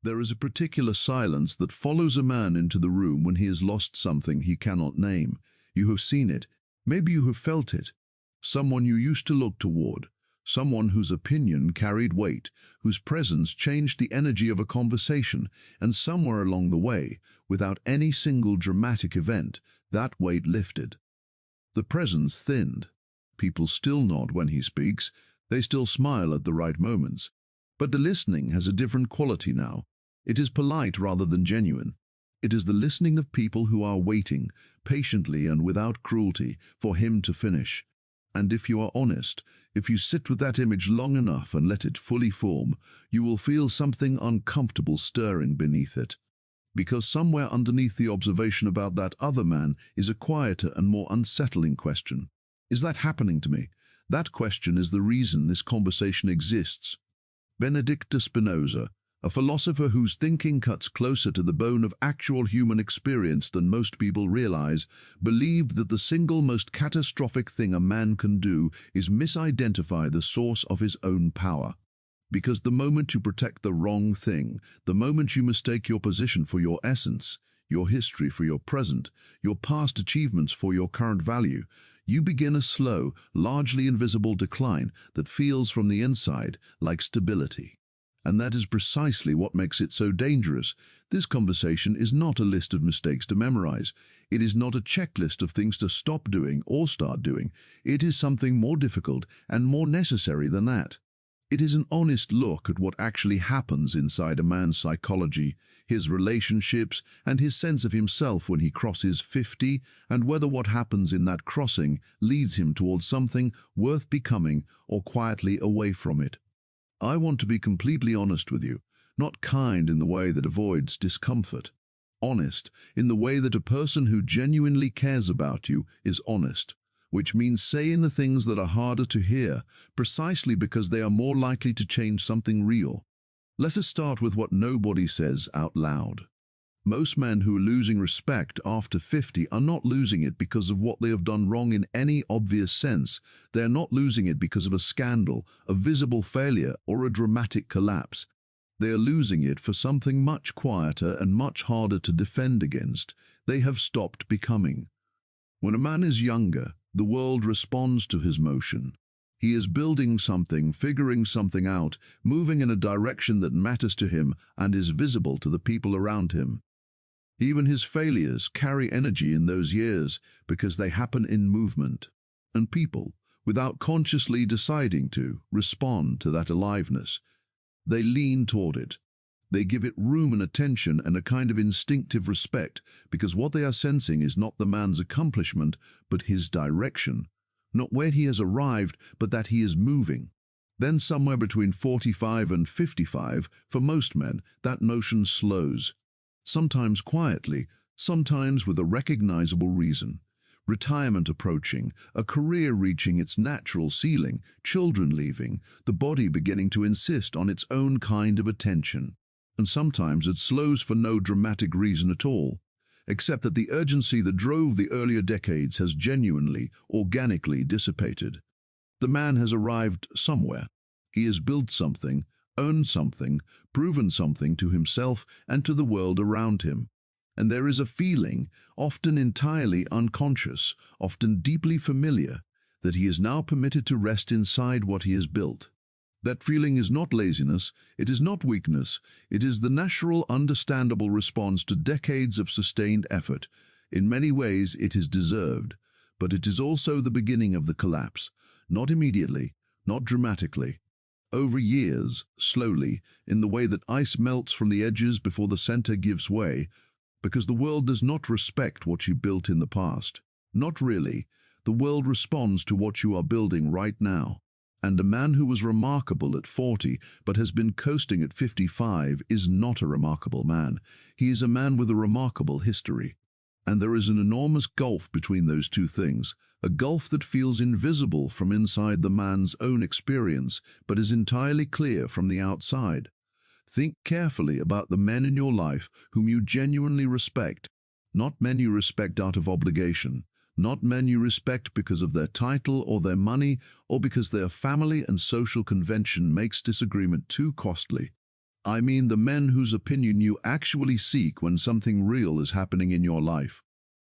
There is a particular silence that follows a man into the room when he has lost something he cannot name. You have seen it. Maybe you have felt it. Someone you used to look toward. Someone whose opinion carried weight, whose presence changed the energy of a conversation, and somewhere along the way, without any single dramatic event, that weight lifted. The presence thinned. People still nod when he speaks. They still smile at the right moments. But the listening has a different quality now. It is polite rather than genuine. It is the listening of people who are waiting, patiently and without cruelty, for him to finish. And if you are honest, if you sit with that image long enough and let it fully form, you will feel something uncomfortable stirring beneath it. Because somewhere underneath the observation about that other man is a quieter and more unsettling question. Is that happening to me? That question is the reason this conversation exists. Baruch Spinoza, a philosopher whose thinking cuts closer to the bone of actual human experience than most people realize, believed that the single most catastrophic thing a man can do is misidentify the source of his own power. Because the moment you protect the wrong thing, the moment you mistake your position for your essence, your history for your present, your past achievements for your current value, you begin a slow, largely invisible decline that feels from the inside like stability. And that is precisely what makes it so dangerous. This conversation is not a list of mistakes to memorize. It is not a checklist of things to stop doing or start doing. It is something more difficult and more necessary than that. It is an honest look at what actually happens inside a man's psychology, his relationships, and his sense of himself when he crosses 50, and whether what happens in that crossing leads him towards something worth becoming or quietly away from it. I want to be completely honest with you, not kind in the way that avoids discomfort. Honest in the way that a person who genuinely cares about you is honest, which means saying the things that are harder to hear, precisely because they are more likely to change something real. Let us start with what nobody says out loud. Most men who are losing respect after 50 are not losing it because of what they have done wrong in any obvious sense. They are not losing it because of a scandal, a visible failure, or a dramatic collapse. They are losing it for something much quieter and much harder to defend against. They have stopped becoming. When a man is younger, the world responds to his motion. He is building something, figuring something out, moving in a direction that matters to him and is visible to the people around him. Even his failures carry energy in those years because they happen in movement. And people, without consciously deciding to, respond to that aliveness. They lean toward it. They give it room and attention and a kind of instinctive respect because what they are sensing is not the man's accomplishment, but his direction. Not where he has arrived, but that he is moving. Then somewhere between 45 and 55, for most men, that motion slows. Sometimes quietly, sometimes with a recognizable reason. Retirement approaching, a career reaching its natural ceiling, children leaving, the body beginning to insist on its own kind of attention. And sometimes it slows for no dramatic reason at all, except that the urgency that drove the earlier decades has genuinely, organically dissipated. The man has arrived somewhere. He has built something, earned something, proven something to himself and to the world around him. And there is a feeling, often entirely unconscious, often deeply familiar, that he is now permitted to rest inside what he has built. That feeling is not laziness, it is not weakness, it is the natural, understandable response to decades of sustained effort. In many ways it is deserved, but it is also the beginning of the collapse, not immediately, not dramatically. Over years, slowly, in the way that ice melts from the edges before the center gives way, because the world does not respect what you built in the past. Not really. The world responds to what you are building right now. And a man who was remarkable at 40 but has been coasting at 55 is not a remarkable man. He is a man with a remarkable history. And there is an enormous gulf between those two things, a gulf that feels invisible from inside the man's own experience, but is entirely clear from the outside. Think carefully about the men in your life whom you genuinely respect, not men you respect out of obligation, not men you respect because of their title or their money, or because their family and social convention makes disagreement too costly. I mean the men whose opinion you actually seek when something real is happening in your life.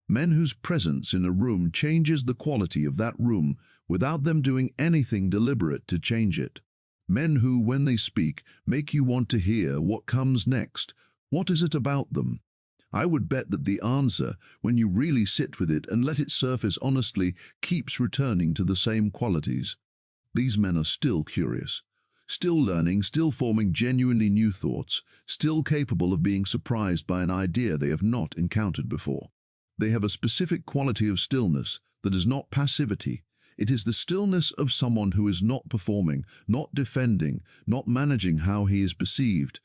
Men whose presence in a room changes the quality of that room without them doing anything deliberate to change it. Men who, when they speak, make you want to hear what comes next. What is it about them? I would bet that the answer, when you really sit with it and let it surface honestly, keeps returning to the same qualities. These men are still curious, still learning, still forming genuinely new thoughts, still capable of being surprised by an idea they have not encountered before. They have a specific quality of stillness that is not passivity. It is the stillness of someone who is not performing, not defending, not managing how he is perceived.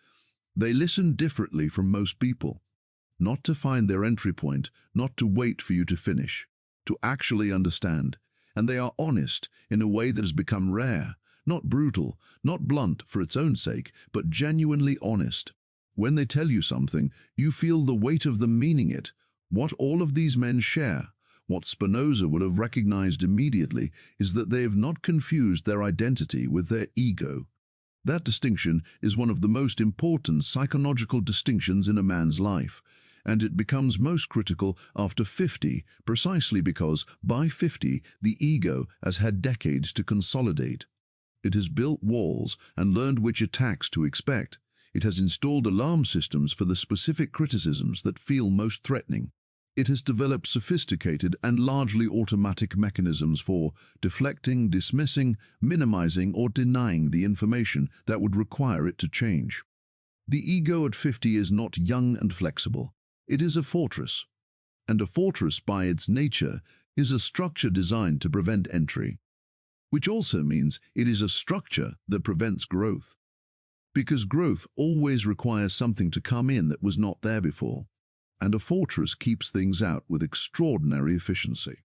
They listen differently from most people. Not to find their entry point, not to wait for you to finish, to actually understand. And they are honest in a way that has become rare, not brutal, not blunt for its own sake, but genuinely honest. When they tell you something, you feel the weight of them meaning it. What all of these men share, what Spinoza would have recognized immediately, is that they have not confused their identity with their ego. That distinction is one of the most important psychological distinctions in a man's life, and it becomes most critical after 50, precisely because, by 50, the ego has had decades to consolidate. It has built walls and learned which attacks to expect. It has installed alarm systems for the specific criticisms that feel most threatening. It has developed sophisticated and largely automatic mechanisms for deflecting, dismissing, minimizing, or denying the information that would require it to change. The ego at 50 is not young and flexible. It is a fortress. And a fortress, by its nature, is a structure designed to prevent entry. Which also means it is a structure that prevents growth. Because growth always requires something to come in that was not there before. And a fortress keeps things out with extraordinary efficiency.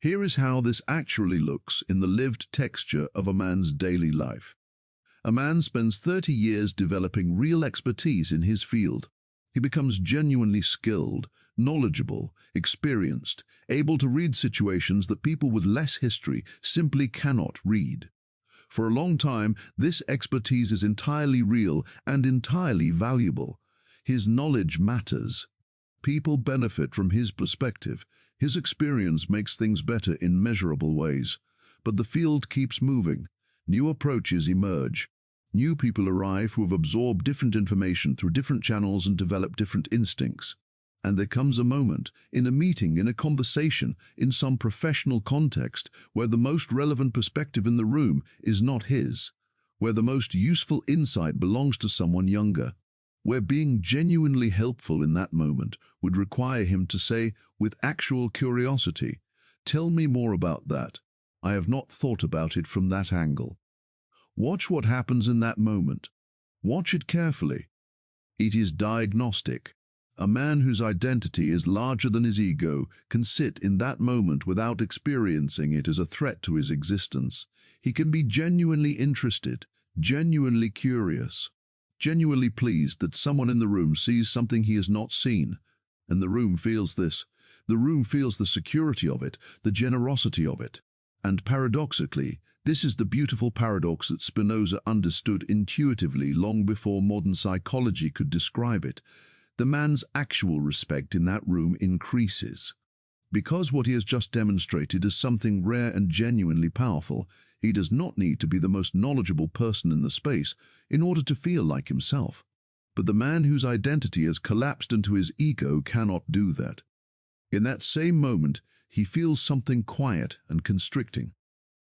Here is how this actually looks in the lived texture of a man's daily life. A man spends 30 years developing real expertise in his field. He becomes genuinely skilled, knowledgeable, experienced, able to read situations that people with less history simply cannot read. For a long time, this expertise is entirely real and entirely valuable. His knowledge matters. People benefit from his perspective. His experience makes things better in measurable ways. But the field keeps moving. New approaches emerge. New people arrive who have absorbed different information through different channels and develop different instincts. And there comes a moment, in a meeting, in a conversation, in some professional context, where the most relevant perspective in the room is not his, where the most useful insight belongs to someone younger, where being genuinely helpful in that moment would require him to say, with actual curiosity, "Tell me more about that. I have not thought about it from that angle." Watch what happens in that moment. Watch it carefully. It is diagnostic. A man whose identity is larger than his ego can sit in that moment without experiencing it as a threat to his existence. He can be genuinely interested, genuinely curious, genuinely pleased that someone in the room sees something he has not seen. And the room feels this. The room feels the security of it, the generosity of it. And paradoxically, this is the beautiful paradox that Spinoza understood intuitively long before modern psychology could describe it. The man's actual respect in that room increases. Because what he has just demonstrated is something rare and genuinely powerful, he does not need to be the most knowledgeable person in the space in order to feel like himself. But the man whose identity has collapsed into his ego cannot do that. In that same moment, he feels something quiet and constricting,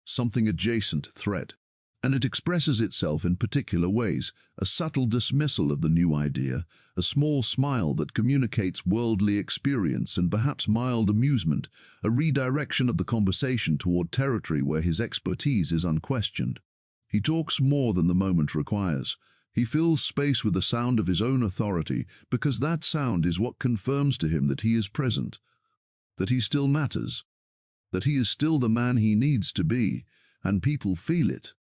something adjacent threat, and it expresses itself in particular ways: a subtle dismissal of the new idea, a small smile that communicates worldly experience and perhaps mild amusement, a redirection of the conversation toward territory where his expertise is unquestioned. He talks more than the moment requires. He fills space with the sound of his own authority, because that sound is what confirms to him that he is present, that he still matters, that he is still the man he needs to be, and people feel it.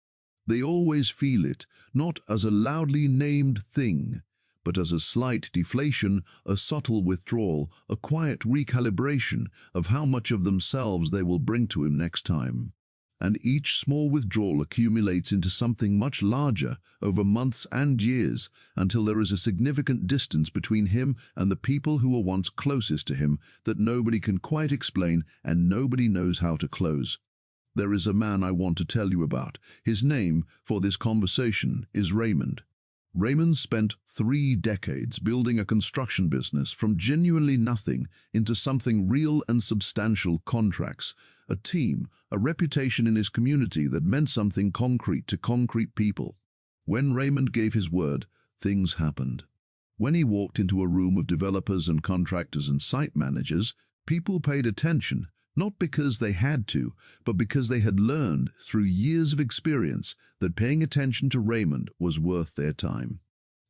They always feel it, not as a loudly named thing, but as a slight deflation, a subtle withdrawal, a quiet recalibration of how much of themselves they will bring to him next time. And each small withdrawal accumulates into something much larger over months and years until there is a significant distance between him and the people who were once closest to him that nobody can quite explain and nobody knows how to close. There is a man I want to tell you about. His name for this conversation is Raymond. Raymond spent 3 decades building a construction business from genuinely nothing into something real and substantial: contracts, a team, a reputation in his community that meant something concrete to concrete people. When Raymond gave his word, things happened. When he walked into a room of developers and contractors and site managers, people paid attention, not because they had to, but because they had learned through years of experience that paying attention to Raymond was worth their time.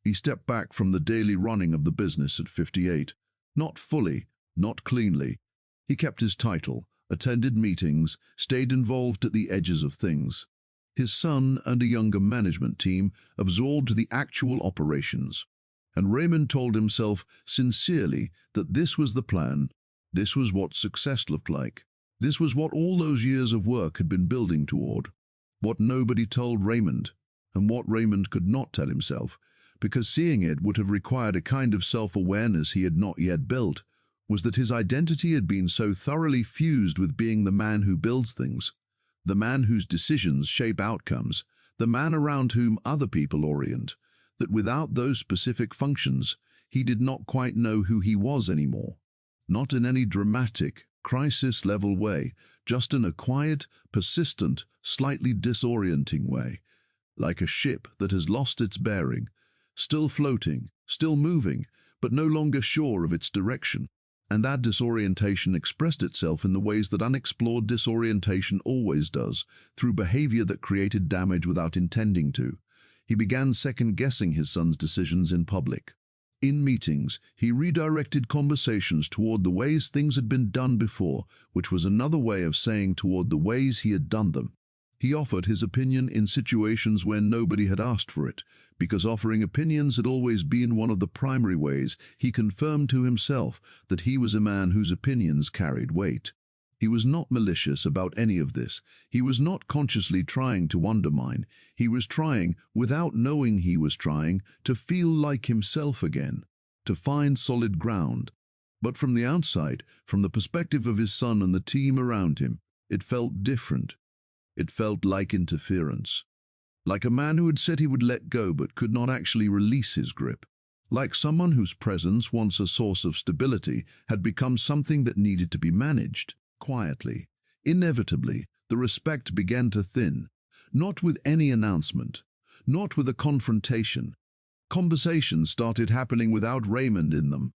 He stepped back from the daily running of the business at 58. Not fully, not cleanly. He kept his title, attended meetings, stayed involved at the edges of things. His son and a younger management team absorbed the actual operations. And Raymond told himself sincerely that this was the plan. This was what success looked like. This was what all those years of work had been building toward. What nobody told Raymond, and what Raymond could not tell himself, because seeing it would have required a kind of self-awareness he had not yet built, was that his identity had been so thoroughly fused with being the man who builds things, the man whose decisions shape outcomes, the man around whom other people orient, that without those specific functions, he did not quite know who he was anymore. Not in any dramatic, crisis-level way, just in a quiet, persistent, slightly disorienting way, like a ship that has lost its bearing, still floating, still moving, but no longer sure of its direction. And that disorientation expressed itself in the ways that unexplored disorientation always does, through behavior that created damage without intending to. He began second-guessing his son's decisions in public. In meetings, he redirected conversations toward the ways things had been done before, which was another way of saying toward the ways he had done them. He offered his opinion in situations where nobody had asked for it, because offering opinions had always been one of the primary ways he confirmed to himself that he was a man whose opinions carried weight. He was not malicious about any of this. He was not consciously trying to undermine. He was trying, without knowing he was trying, to feel like himself again, to find solid ground. But from the outside, from the perspective of his son and the team around him, it felt different. It felt like interference. Like a man who had said he would let go but could not actually release his grip. Like someone whose presence, once a source of stability, had become something that needed to be managed. Quietly, inevitably, the respect began to thin, not with any announcement, not with a confrontation. Conversations started happening without Raymond in them.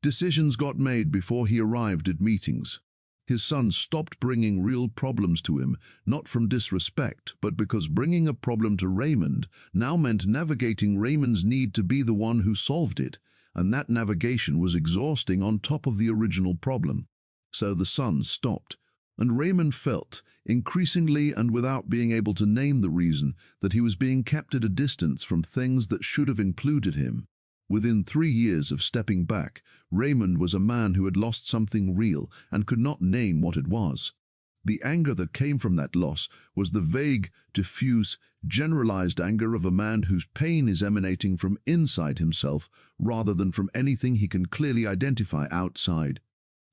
Decisions got made before he arrived at meetings. His son stopped bringing real problems to him, not from disrespect, but because bringing a problem to Raymond now meant navigating Raymond's need to be the one who solved it, and that navigation was exhausting on top of the original problem. So the son stopped, and Raymond felt, increasingly and without being able to name the reason, that he was being kept at a distance from things that should have included him. Within 3 years of stepping back, Raymond was a man who had lost something real and could not name what it was. The anger that came from that loss was the vague, diffuse, generalized anger of a man whose pain is emanating from inside himself rather than from anything he can clearly identify outside.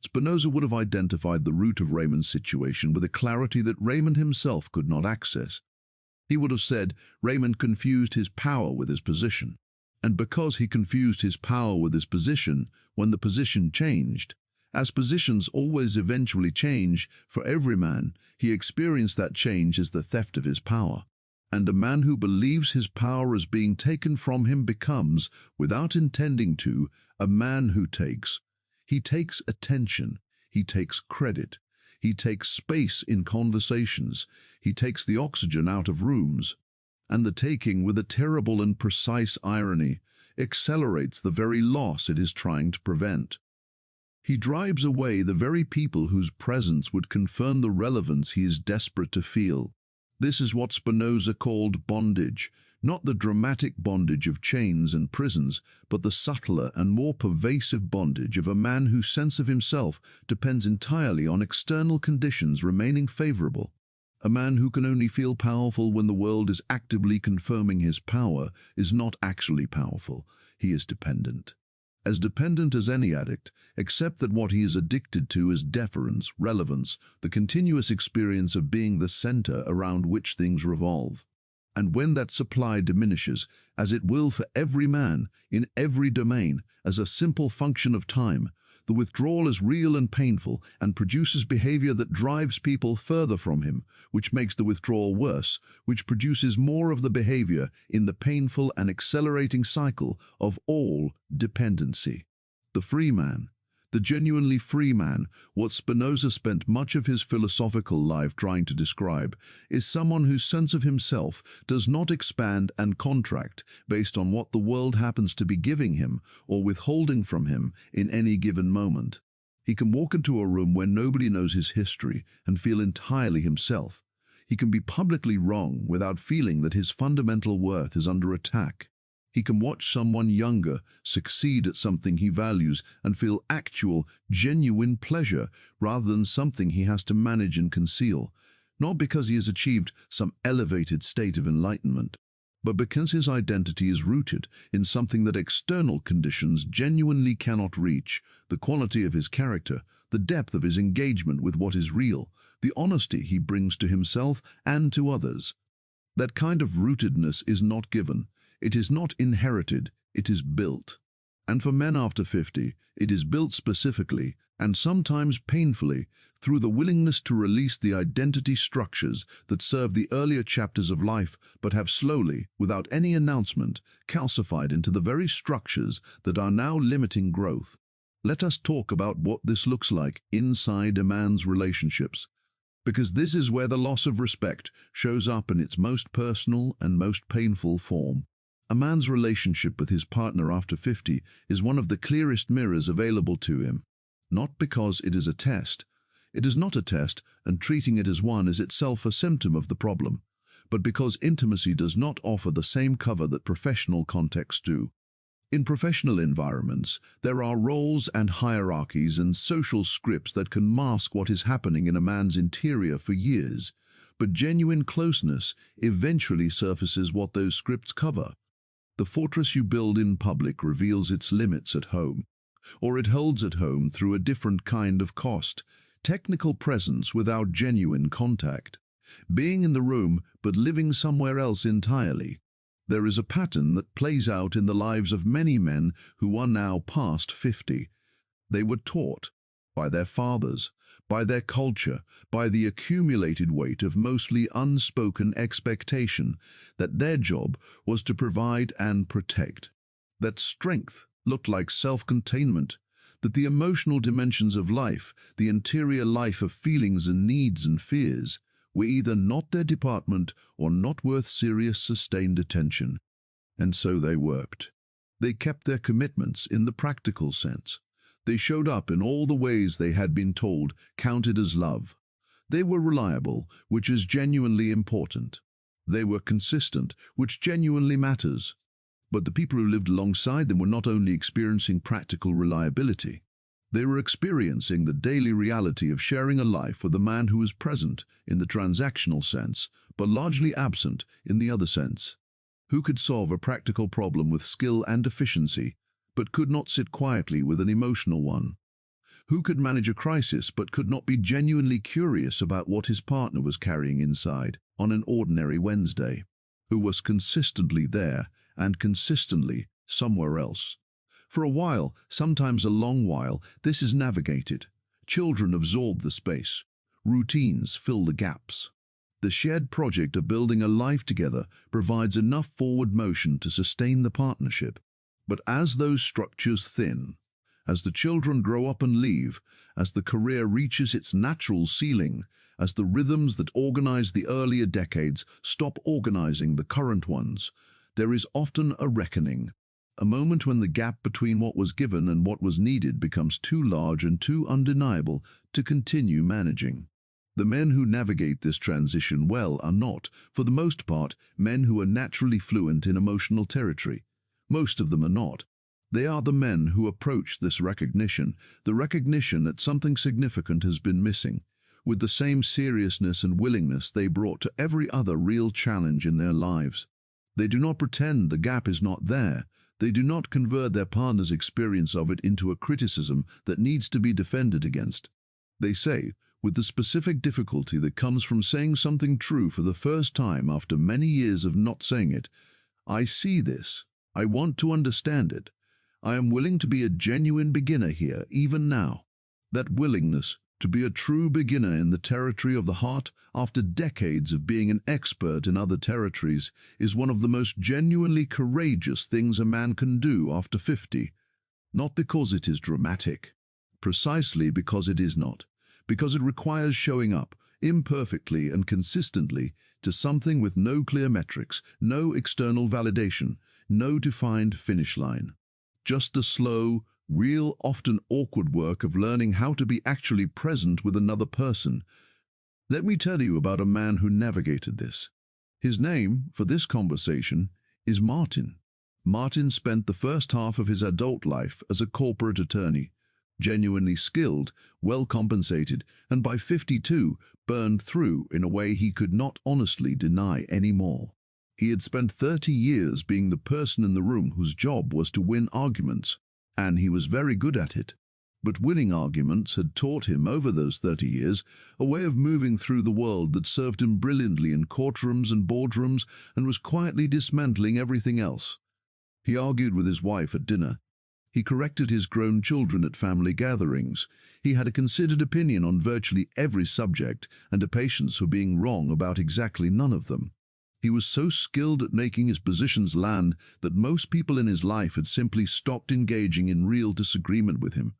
Spinoza would have identified the root of Raymond's situation with a clarity that Raymond himself could not access. He would have said Raymond confused his power with his position. And because he confused his power with his position, when the position changed, as positions always eventually change for every man, he experienced that change as the theft of his power. And a man who believes his power is being taken from him becomes, without intending to, a man who takes. He takes attention, he takes credit, he takes space in conversations, he takes the oxygen out of rooms. And the taking, with a terrible and precise irony, accelerates the very loss it is trying to prevent. He drives away the very people whose presence would confirm the relevance he is desperate to feel. This is what Spinoza called bondage, not the dramatic bondage of chains and prisons, but the subtler and more pervasive bondage of a man whose sense of himself depends entirely on external conditions remaining favorable. A man who can only feel powerful when the world is actively confirming his power is not actually powerful. He is dependent. As dependent as any addict, except that what he is addicted to is deference, relevance, the continuous experience of being the center around which things revolve. And when that supply diminishes, as it will for every man, in every domain, as a simple function of time, the withdrawal is real and painful and produces behavior that drives people further from him, which makes the withdrawal worse, which produces more of the behavior in the painful and accelerating cycle of all dependency. The free man, the genuinely free man, what Spinoza spent much of his philosophical life trying to describe, is someone whose sense of himself does not expand and contract based on what the world happens to be giving him or withholding from him in any given moment. He can walk into a room where nobody knows his history and feel entirely himself. He can be publicly wrong without feeling that his fundamental worth is under attack. He can watch someone younger succeed at something he values and feel actual, genuine pleasure rather than something he has to manage and conceal, not because he has achieved some elevated state of enlightenment, but because his identity is rooted in something that external conditions genuinely cannot reach, the quality of his character, the depth of his engagement with what is real, the honesty he brings to himself and to others. That kind of rootedness is not given. It is not inherited, it is built. And for men after 50, it is built specifically, and sometimes painfully, through the willingness to release the identity structures that serve the earlier chapters of life but have slowly, without any announcement, calcified into the very structures that are now limiting growth. Let us talk about what this looks like inside a man's relationships, because this is where the loss of respect shows up in its most personal and most painful form. A man's relationship with his partner after 50 is one of the clearest mirrors available to him. Not because it is a test. It is not a test, and treating it as one is itself a symptom of the problem, but because intimacy does not offer the same cover that professional contexts do. In professional environments, there are roles and hierarchies and social scripts that can mask what is happening in a man's interior for years, but genuine closeness eventually surfaces what those scripts cover. The fortress you build in public reveals its limits at home, or it holds at home through a different kind of cost, technical presence without genuine contact, being in the room but living somewhere else entirely. There is a pattern that plays out in the lives of many men who are now past 50. They were taught, by their fathers, by their culture, by the accumulated weight of mostly unspoken expectation, that their job was to provide and protect, that strength looked like self-containment, that the emotional dimensions of life, the interior life of feelings and needs and fears, were either not their department or not worth serious sustained attention. And so they worked. They kept their commitments in the practical sense. They showed up in all the ways they had been told counted as love. They were reliable, which is genuinely important. They were consistent, which genuinely matters. But the people who lived alongside them were not only experiencing practical reliability. They were experiencing the daily reality of sharing a life with a man who was present in the transactional sense, but largely absent in the other sense. Who could solve a practical problem with skill and efficiency, but could not sit quietly with an emotional one? Who could manage a crisis but could not be genuinely curious about what his partner was carrying inside on an ordinary Wednesday? Who was consistently there and consistently somewhere else? For a while, sometimes a long while, this is navigated. Children absorb the space. Routines fill the gaps. The shared project of building a life together provides enough forward motion to sustain the partnership. But as those structures thin, as the children grow up and leave, as the career reaches its natural ceiling, as the rhythms that organize the earlier decades stop organizing the current ones, there is often a reckoning, a moment when the gap between what was given and what was needed becomes too large and too undeniable to continue managing. The men who navigate this transition well are not, for the most part, men who are naturally fluent in emotional territory. Most of them are not. They are the men who approach this recognition, the recognition that something significant has been missing, with the same seriousness and willingness they brought to every other real challenge in their lives. They do not pretend the gap is not there. They do not convert their partner's experience of it into a criticism that needs to be defended against. They say, with the specific difficulty that comes from saying something true for the first time after many years of not saying it, "I see this. I want to understand it. I am willing to be a genuine beginner here, even now." That willingness to be a true beginner in the territory of the heart after decades of being an expert in other territories is one of the most genuinely courageous things a man can do after 50. Not because it is dramatic, precisely because it is not. Because it requires showing up, imperfectly and consistently, to something with no clear metrics, no external validation, no defined finish line. Just the slow, real, often awkward work of learning how to be actually present with another person. Let me tell you about a man who navigated this. His name, for this conversation, is Martin. Martin spent the first half of his adult life as a corporate attorney, genuinely skilled, well compensated, and by 52, burned through in a way he could not honestly deny anymore. He had spent 30 years being the person in the room whose job was to win arguments, and he was very good at it. But winning arguments had taught him over those 30 years a way of moving through the world that served him brilliantly in courtrooms and boardrooms and was quietly dismantling everything else. He argued with his wife at dinner. He corrected his grown children at family gatherings. He had a considered opinion on virtually every subject and a patience for being wrong about exactly none of them. He was so skilled at making his positions land that most people in his life had simply stopped engaging in real disagreement with him.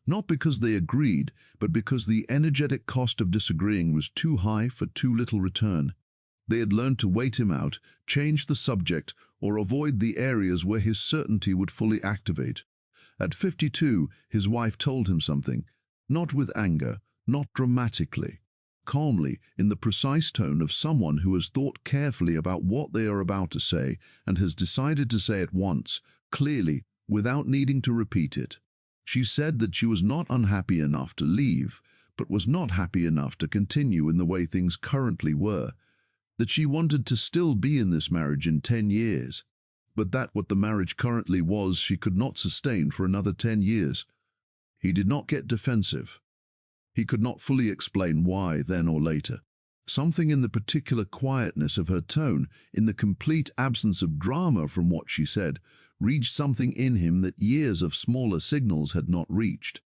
Not because they agreed, but because the energetic cost of disagreeing was too high for too little return. They had learned to wait him out, change the subject, or avoid the areas where his certainty would fully activate. At 52, his wife told him something, not with anger, not dramatically, calmly, in the precise tone of someone who has thought carefully about what they are about to say and has decided to say it once, clearly, without needing to repeat it. She said that she was not unhappy enough to leave, but was not happy enough to continue in the way things currently were, that she wanted to still be in this marriage in 10 years, but that what the marriage currently was she could not sustain for another 10 years. He did not get defensive. He could not fully explain why then or later. Something in the particular quietness of her tone, in the complete absence of drama from what she said, reached something in him that years of smaller signals had not reached.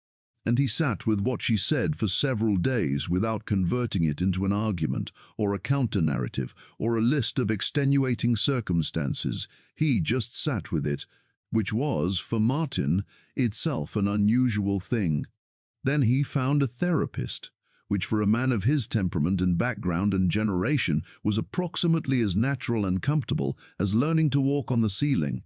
And he sat with what she said for several days without converting it into an argument or a counter-narrative or a list of extenuating circumstances. He just sat with it, which was, for Martin, itself an unusual thing. Then he found a therapist, which for a man of his temperament and background and generation was approximately as natural and comfortable as learning to walk on the ceiling.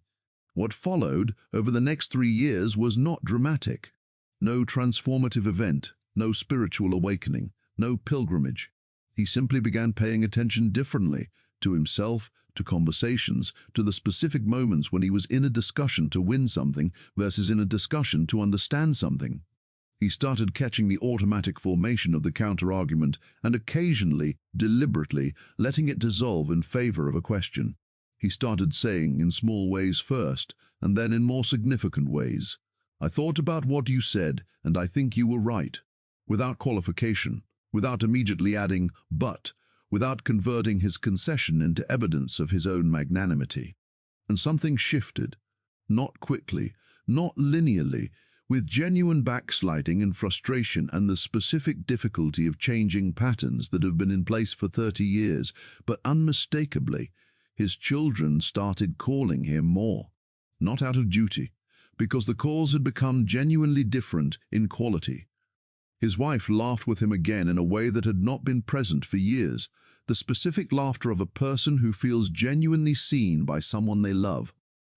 What followed over the next 3 years was not dramatic. No transformative event, no spiritual awakening, no pilgrimage. He simply began paying attention differently to himself, to conversations, to the specific moments when he was in a discussion to win something versus in a discussion to understand something. He started catching the automatic formation of the counter-argument and occasionally, deliberately, letting it dissolve in favor of a question. He started saying in small ways first, and then in more significant ways, "I thought about what you said, and I think you were right," without qualification, without immediately adding "but," without converting his concession into evidence of his own magnanimity. And something shifted, not quickly, not linearly, with genuine backsliding and frustration and the specific difficulty of changing patterns that have been in place for 30 years, but unmistakably, his children started calling him more, not out of duty, because the calls had become genuinely different in quality. His wife laughed with him again in a way that had not been present for years, the specific laughter of a person who feels genuinely seen by someone they love.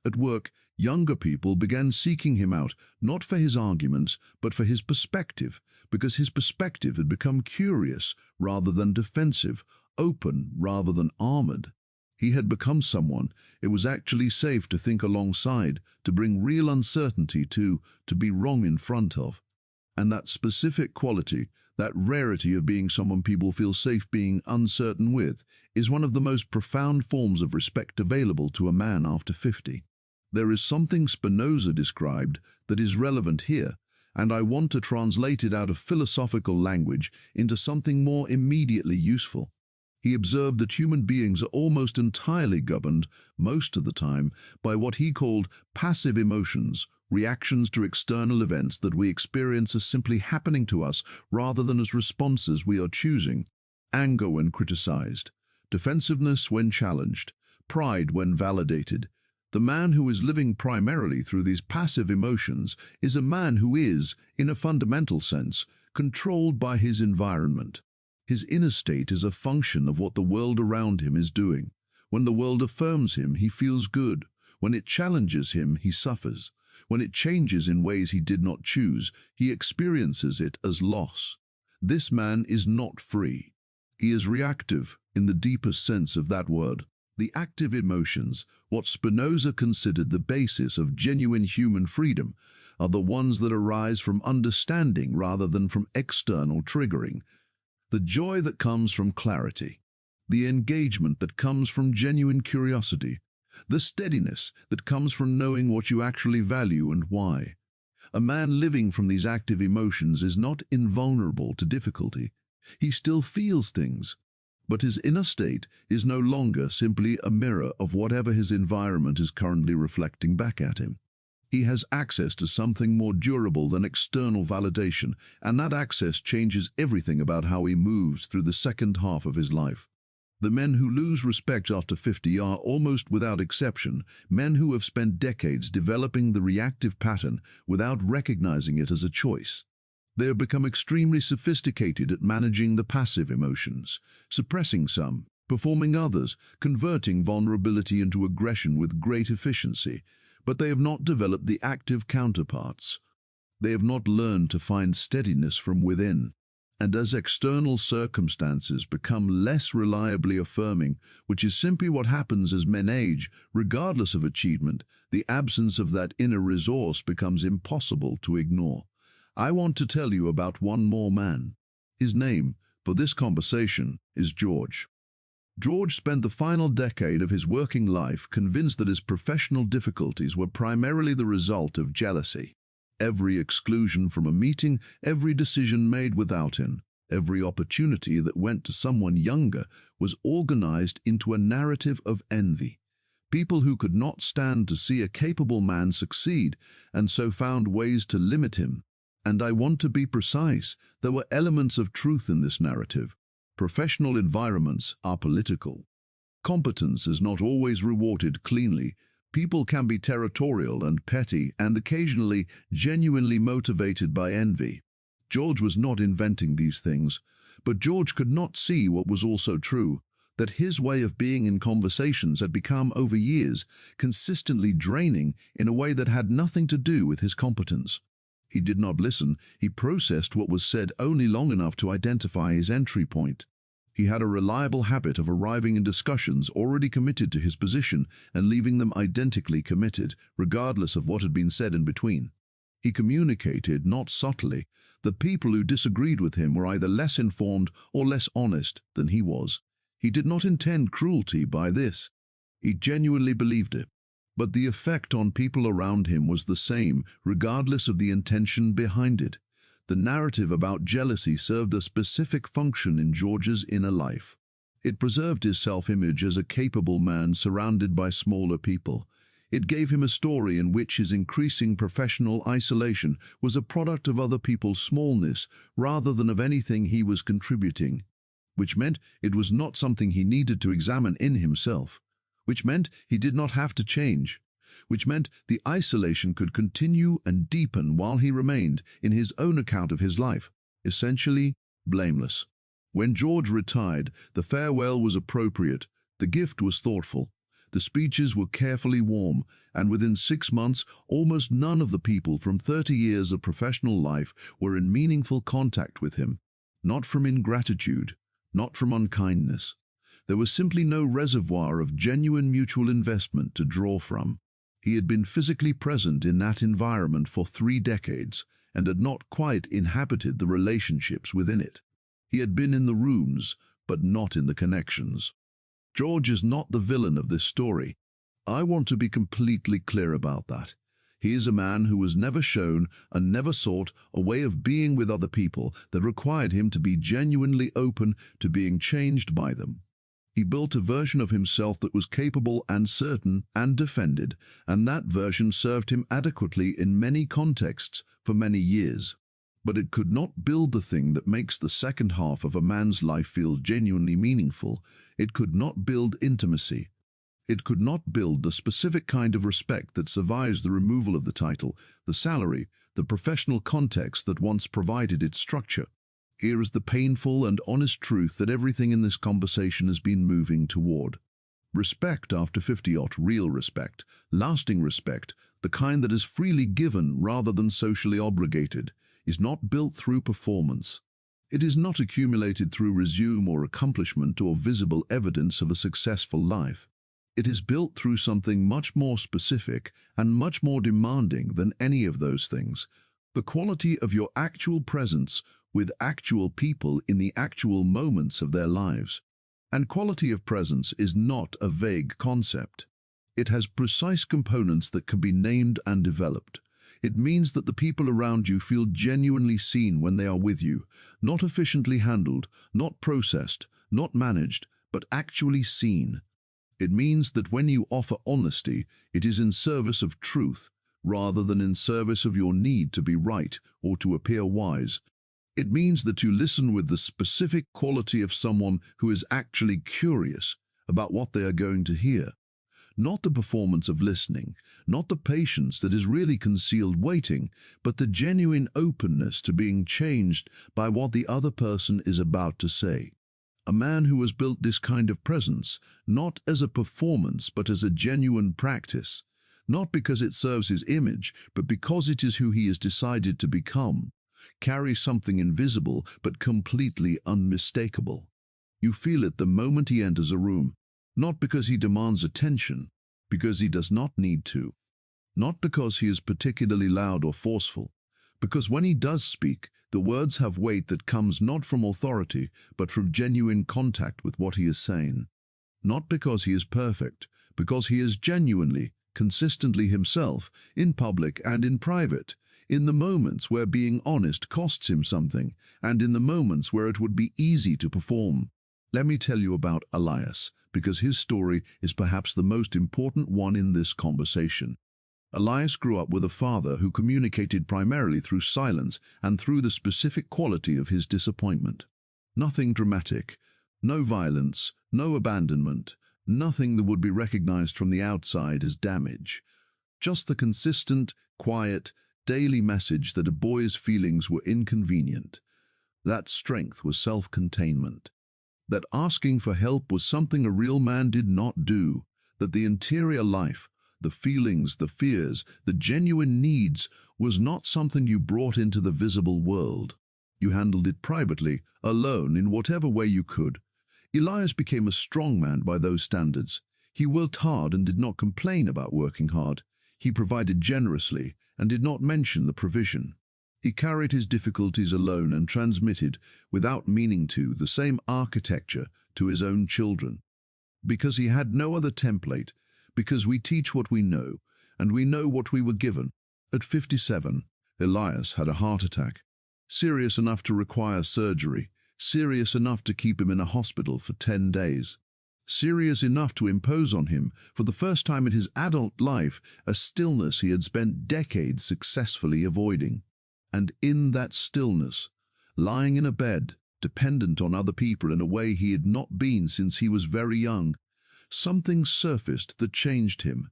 At work, younger people began seeking him out, not for his arguments, but for his perspective, because his perspective had become curious rather than defensive, open rather than armored. He had become someone it was actually safe to think alongside, to bring real uncertainty to be wrong in front of. And that specific quality, that rarity of being someone people feel safe being uncertain with, is one of the most profound forms of respect available to a man after 50. There is something Spinoza described that is relevant here, and I want to translate it out of philosophical language into something more immediately useful. He observed that human beings are almost entirely governed, most of the time, by what he called passive emotions, reactions to external events that we experience as simply happening to us rather than as responses we are choosing. Anger when criticized, defensiveness when challenged, pride when validated. The man who is living primarily through these passive emotions is a man who is, in a fundamental sense, controlled by his environment. His inner state is a function of what the world around him is doing. When the world affirms him, he feels good. When it challenges him, he suffers. When it changes in ways he did not choose, he experiences it as loss. This man is not free. He is reactive, in the deepest sense of that word. The active emotions, what Spinoza considered the basis of genuine human freedom, are the ones that arise from understanding rather than from external triggering. The joy that comes from clarity, the engagement that comes from genuine curiosity, the steadiness that comes from knowing what you actually value and why. A man living from these active emotions is not invulnerable to difficulty. He still feels things, but his inner state is no longer simply a mirror of whatever his environment is currently reflecting back at him. He has access to something more durable than external validation, and that access changes everything about how he moves through the second half of his life. The men who lose respect after 50 are, almost without exception, men who have spent decades developing the reactive pattern without recognizing it as a choice. They have become extremely sophisticated at managing the passive emotions, suppressing some, performing others, converting vulnerability into aggression with great efficiency. But they have not developed the active counterparts. They have not learned to find steadiness from within. And as external circumstances become less reliably affirming, which is simply what happens as men age, regardless of achievement, the absence of that inner resource becomes impossible to ignore. I want to tell you about one more man. His name, for this conversation, is George. George spent the final decade of his working life convinced that his professional difficulties were primarily the result of jealousy. Every exclusion from a meeting, every decision made without him, every opportunity that went to someone younger was organized into a narrative of envy. People who could not stand to see a capable man succeed and so found ways to limit him. And I want to be precise, there were elements of truth in this narrative. Professional environments are political. Competence is not always rewarded cleanly. People can be territorial and petty and occasionally genuinely motivated by envy. George was not inventing these things, but George could not see what was also true, that his way of being in conversations had become, over years, consistently draining in a way that had nothing to do with his competence. He did not listen. He processed what was said only long enough to identify his entry point. He had a reliable habit of arriving in discussions already committed to his position and leaving them identically committed, regardless of what had been said in between. He communicated, not subtly, that people who disagreed with him were either less informed or less honest than he was. He did not intend cruelty by this. He genuinely believed it. But the effect on people around him was the same, regardless of the intention behind it. The narrative about jealousy served a specific function in George's inner life. It preserved his self-image as a capable man surrounded by smaller people. It gave him a story in which his increasing professional isolation was a product of other people's smallness rather than of anything he was contributing, which meant it was not something he needed to examine in himself, which meant he did not have to change, which meant the isolation could continue and deepen while he remained, in his own account of his life, essentially blameless. When George retired, the farewell was appropriate, the gift was thoughtful, the speeches were carefully warm, and within 6 months, almost none of the people from 30 years of professional life were in meaningful contact with him. Not from ingratitude, not from unkindness. There was simply no reservoir of genuine mutual investment to draw from. He had been physically present in that environment for 3 decades, and had not quite inhabited the relationships within it. He had been in the rooms, but not in the connections. George is not the villain of this story. I want to be completely clear about that. He is a man who was never shown and never sought a way of being with other people that required him to be genuinely open to being changed by them. He built a version of himself that was capable and certain and defended, and that version served him adequately in many contexts for many years. But it could not build the thing that makes the second half of a man's life feel genuinely meaningful. It could not build intimacy. It could not build the specific kind of respect that survives the removal of the title, the salary, the professional context that once provided its structure. Here is the painful and honest truth that everything in this conversation has been moving toward. Respect after 50-odd, real respect, lasting respect, the kind that is freely given rather than socially obligated, is not built through performance. It is not accumulated through resume or accomplishment or visible evidence of a successful life. It is built through something much more specific and much more demanding than any of those things. The quality of your actual presence with actual people in the actual moments of their lives. And quality of presence is not a vague concept. It has precise components that can be named and developed. It means that the people around you feel genuinely seen when they are with you, not efficiently handled, not processed, not managed, but actually seen. It means that when you offer honesty, it is in service of truth, rather than in service of your need to be right or to appear wise. It means that you listen with the specific quality of someone who is actually curious about what they are going to hear. Not the performance of listening, not the patience that is really concealed waiting, but the genuine openness to being changed by what the other person is about to say. A man who has built this kind of presence, not as a performance but as a genuine practice, not because it serves his image, but because it is who he has decided to become, carries something invisible but completely unmistakable. You feel it the moment he enters a room, not because he demands attention, because he does not need to, not because he is particularly loud or forceful, because when he does speak, the words have weight that comes not from authority, but from genuine contact with what he is saying. Not because he is perfect, because he is genuinely, consistently himself, in public and in private, in the moments where being honest costs him something, and in the moments where it would be easy to perform. Let me tell you about Elias, because his story is perhaps the most important one in this conversation. Elias grew up with a father who communicated primarily through silence and through the specific quality of his disappointment. Nothing dramatic, no violence, no abandonment, nothing that would be recognized from the outside as damage. Just the consistent, quiet, daily message that a boy's feelings were inconvenient. That strength was self-containment. That asking for help was something a real man did not do. That the interior life, the feelings, the fears, the genuine needs was not something you brought into the visible world. You handled it privately, alone, in whatever way you could. Elias became a strong man by those standards. He worked hard and did not complain about working hard. He provided generously and did not mention the provision. He carried his difficulties alone and transmitted, without meaning to, the same architecture to his own children. Because he had no other template, because we teach what we know, and we know what we were given. At 57, Elias had a heart attack. Serious enough to require surgery, serious enough to keep him in a hospital for 10 days. Serious enough to impose on him, for the first time in his adult life, a stillness he had spent decades successfully avoiding. And in that stillness, lying in a bed, dependent on other people in a way he had not been since he was very young, something surfaced that changed him.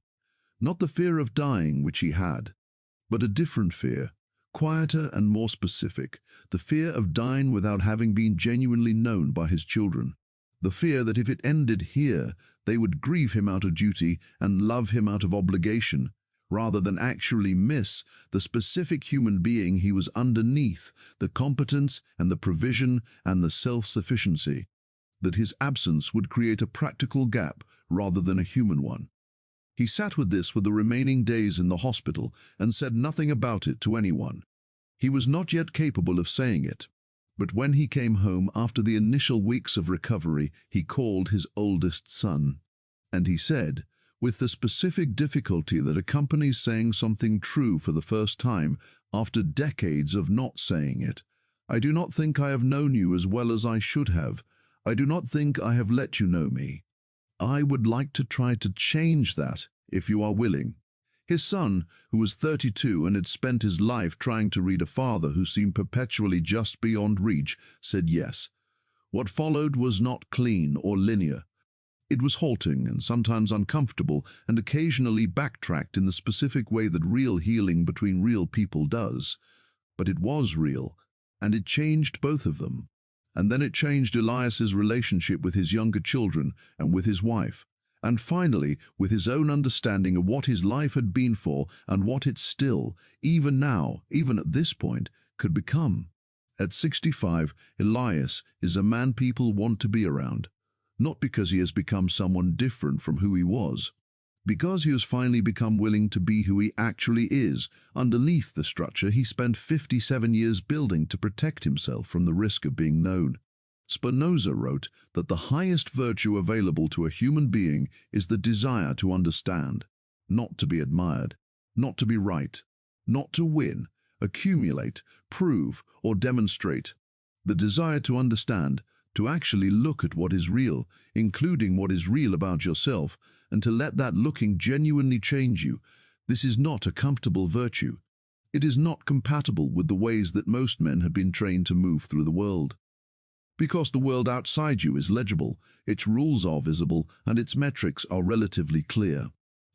Not the fear of dying which he had, but a different fear, quieter and more specific, the fear of dying without having been genuinely known by his children. The fear that if it ended here, they would grieve him out of duty and love him out of obligation, rather than actually miss the specific human being he was underneath, the competence and the provision and the self-sufficiency. That his absence would create a practical gap rather than a human one. He sat with this for the remaining days in the hospital and said nothing about it to anyone. He was not yet capable of saying it. But when he came home after the initial weeks of recovery, he called his oldest son. And he said, with the specific difficulty that accompanies saying something true for the first time after decades of not saying it, "I do not think I have known you as well as I should have. I do not think I have let you know me. I would like to try to change that, if you are willing." His son, who was 32 and had spent his life trying to read a father who seemed perpetually just beyond reach, said yes. What followed was not clean or linear. It was halting and sometimes uncomfortable, and occasionally backtracked in the specific way that real healing between real people does. But it was real, and it changed both of them. And then it changed Elias's relationship with his younger children and with his wife. And finally, with his own understanding of what his life had been for and what it still, even now, even at this point, could become. At 65, Elias is a man people want to be around. Not because he has become someone different from who he was, because he has finally become willing to be who he actually is, underneath the structure he spent 57 years building to protect himself from the risk of being known. Spinoza wrote that the highest virtue available to a human being is the desire to understand, not to be admired, not to be right, not to win, accumulate, prove, or demonstrate. The desire to understand, to actually look at what is real, including what is real about yourself, and to let that looking genuinely change you. This is not a comfortable virtue. It is not compatible with the ways that most men have been trained to move through the world. Because the world outside you is legible, its rules are visible, and its metrics are relatively clear.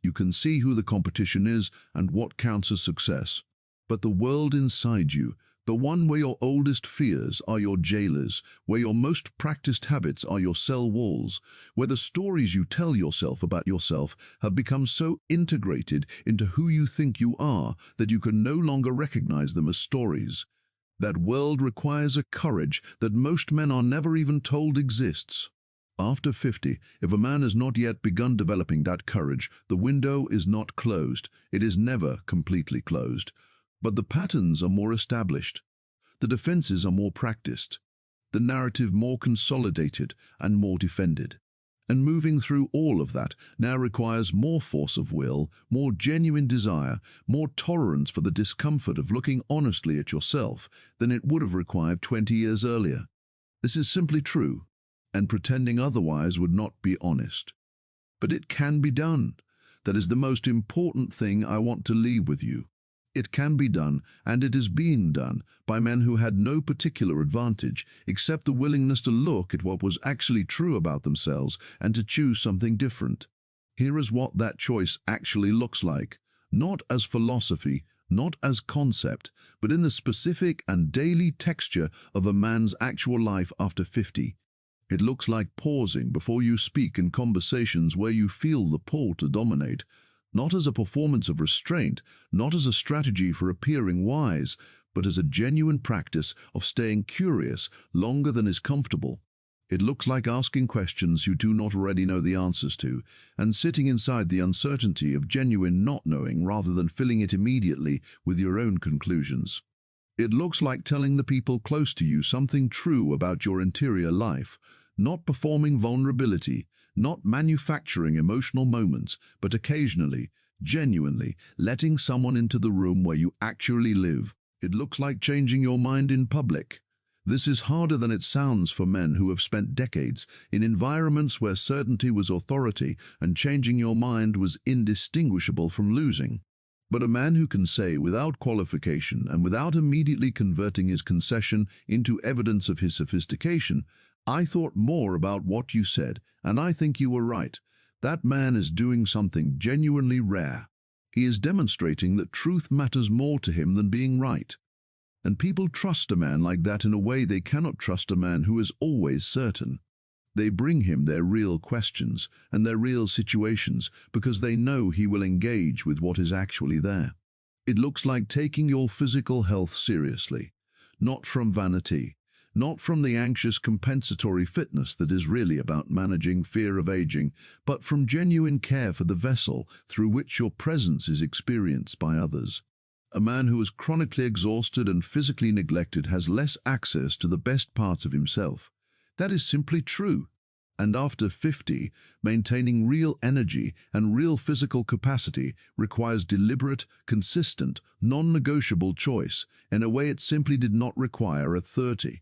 You can see who the competition is and what counts as success. But the world inside you, the one where your oldest fears are your jailers, where your most practiced habits are your cell walls, where the stories you tell yourself about yourself have become so integrated into who you think you are that you can no longer recognize them as stories. That world requires a courage that most men are never even told exists. After 50, if a man has not yet begun developing that courage, the window is not closed. It is never completely closed. But the patterns are more established. The defenses are more practiced. The narrative more consolidated and more defended. And moving through all of that now requires more force of will, more genuine desire, more tolerance for the discomfort of looking honestly at yourself than it would have required 20 years earlier. This is simply true, and pretending otherwise would not be honest. But it can be done. That is the most important thing I want to leave with you. It can be done, and it is being done, by men who had no particular advantage except the willingness to look at what was actually true about themselves and to choose something different. Here is what that choice actually looks like, not as philosophy, not as concept, but in the specific and daily texture of a man's actual life after 50. It looks like pausing before you speak in conversations where you feel the pull to dominate, not as a performance of restraint, not as a strategy for appearing wise, but as a genuine practice of staying curious longer than is comfortable. It looks like asking questions you do not already know the answers to, and sitting inside the uncertainty of genuine not knowing rather than filling it immediately with your own conclusions. It looks like telling the people close to you something true about your interior life, not performing vulnerability, not manufacturing emotional moments, but occasionally, genuinely, letting someone into the room where you actually live. It looks like changing your mind in public. This is harder than it sounds for men who have spent decades in environments where certainty was authority and changing your mind was indistinguishable from losing. But a man who can say without qualification and without immediately converting his concession into evidence of his sophistication, "I thought more about what you said, and I think you were right," that man is doing something genuinely rare. He is demonstrating that truth matters more to him than being right. And people trust a man like that in a way they cannot trust a man who is always certain. They bring him their real questions and their real situations because they know he will engage with what is actually there. It looks like taking your physical health seriously, not from vanity, not from the anxious compensatory fitness that is really about managing fear of aging, but from genuine care for the vessel through which your presence is experienced by others. A man who is chronically exhausted and physically neglected has less access to the best parts of himself. That is simply true. And after 50, maintaining real energy and real physical capacity requires deliberate, consistent, non-negotiable choice in a way it simply did not require at 30.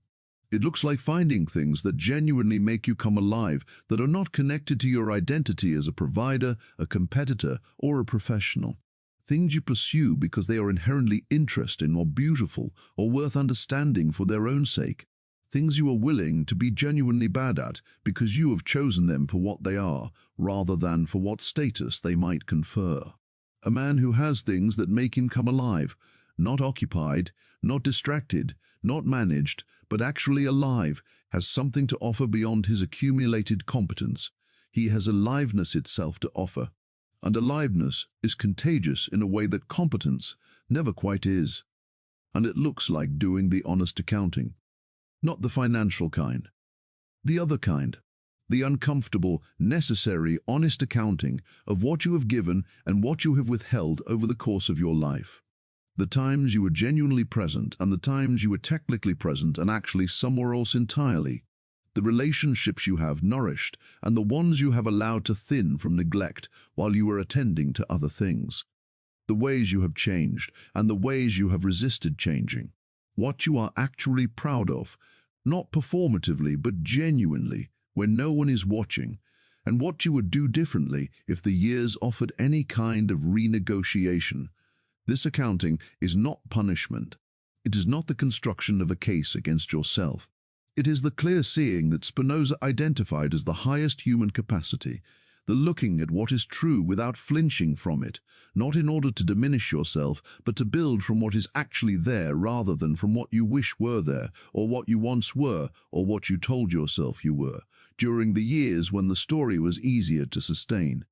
It looks like finding things that genuinely make you come alive, that are not connected to your identity as a provider, a competitor, or a professional. Things you pursue because they are inherently interesting or beautiful or worth understanding for their own sake. Things you are willing to be genuinely bad at because you have chosen them for what they are, rather than for what status they might confer. A man who has things that make him come alive, not occupied, not distracted, not managed, but actually alive, has something to offer beyond his accumulated competence. He has aliveness itself to offer. And aliveness is contagious in a way that competence never quite is. And it looks like doing the honest accounting. Not the financial kind. The other kind. The uncomfortable, necessary, honest accounting of what you have given and what you have withheld over the course of your life. The times you were genuinely present and the times you were technically present and actually somewhere else entirely. The relationships you have nourished and the ones you have allowed to thin from neglect while you were attending to other things. The ways you have changed and the ways you have resisted changing. What you are actually proud of, not performatively but genuinely, when no one is watching, and what you would do differently if the years offered any kind of renegotiation. This accounting is not punishment. It is not the construction of a case against yourself. It is the clear seeing that Spinoza identified as the highest human capacity, the looking at what is true without flinching from it, not in order to diminish yourself, but to build from what is actually there rather than from what you wish were there, or what you once were, or what you told yourself you were, during the years when the story was easier to sustain.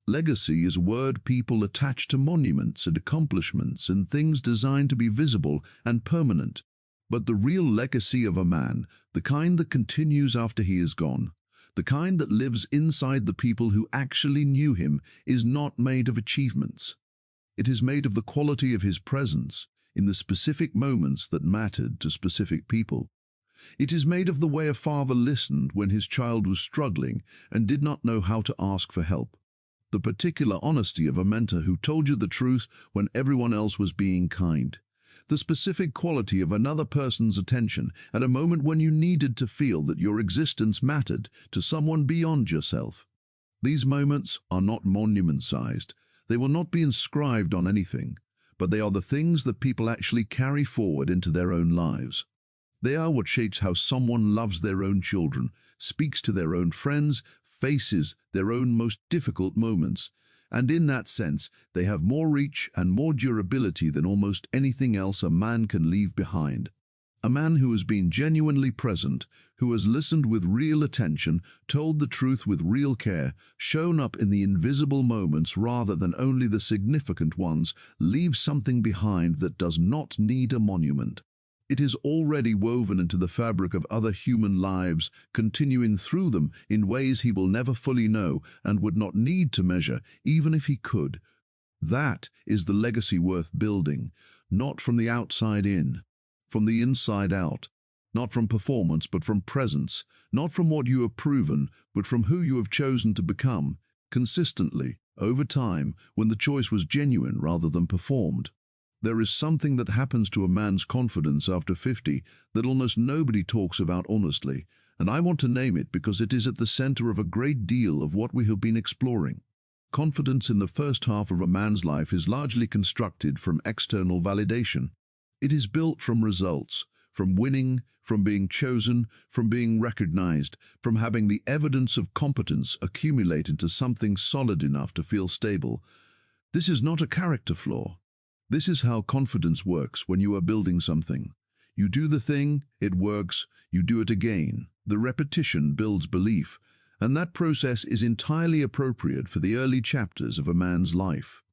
Legacy is a word people attach to monuments and accomplishments and things designed to be visible and permanent. But the real legacy of a man, the kind that continues after he is gone, the kind that lives inside the people who actually knew him, is not made of achievements. It is made of the quality of his presence in the specific moments that mattered to specific people. It is made of the way a father listened when his child was struggling and did not know how to ask for help. The particular honesty of a mentor who told you the truth when everyone else was being kind. The specific quality of another person's attention at a moment when you needed to feel that your existence mattered to someone beyond yourself. These moments are not monument-sized. They will not be inscribed on anything, but they are the things that people actually carry forward into their own lives. They are what shapes how someone loves their own children, speaks to their own friends, faces their own most difficult moments, and in that sense, they have more reach and more durability than almost anything else a man can leave behind. A man who has been genuinely present, who has listened with real attention, told the truth with real care, shown up in the invisible moments rather than only the significant ones, leaves something behind that does not need a monument. It is already woven into the fabric of other human lives, continuing through them in ways he will never fully know and would not need to measure, even if he could. That is the legacy worth building, not from the outside in, from the inside out, not from performance but from presence, not from what you have proven, but from who you have chosen to become, consistently, over time, when the choice was genuine rather than performed. There is something that happens to a man's confidence after 50 that almost nobody talks about honestly, and I want to name it because it is at the center of a great deal of what we have been exploring. Confidence in the first half of a man's life is largely constructed from external validation. It is built from results, from winning, from being chosen, from being recognized, from having the evidence of competence accumulate into something solid enough to feel stable. This is not a character flaw. This is how confidence works when you are building something. You do the thing, it works, you do it again. The repetition builds belief, and that process is entirely appropriate for the early chapters of a man's life.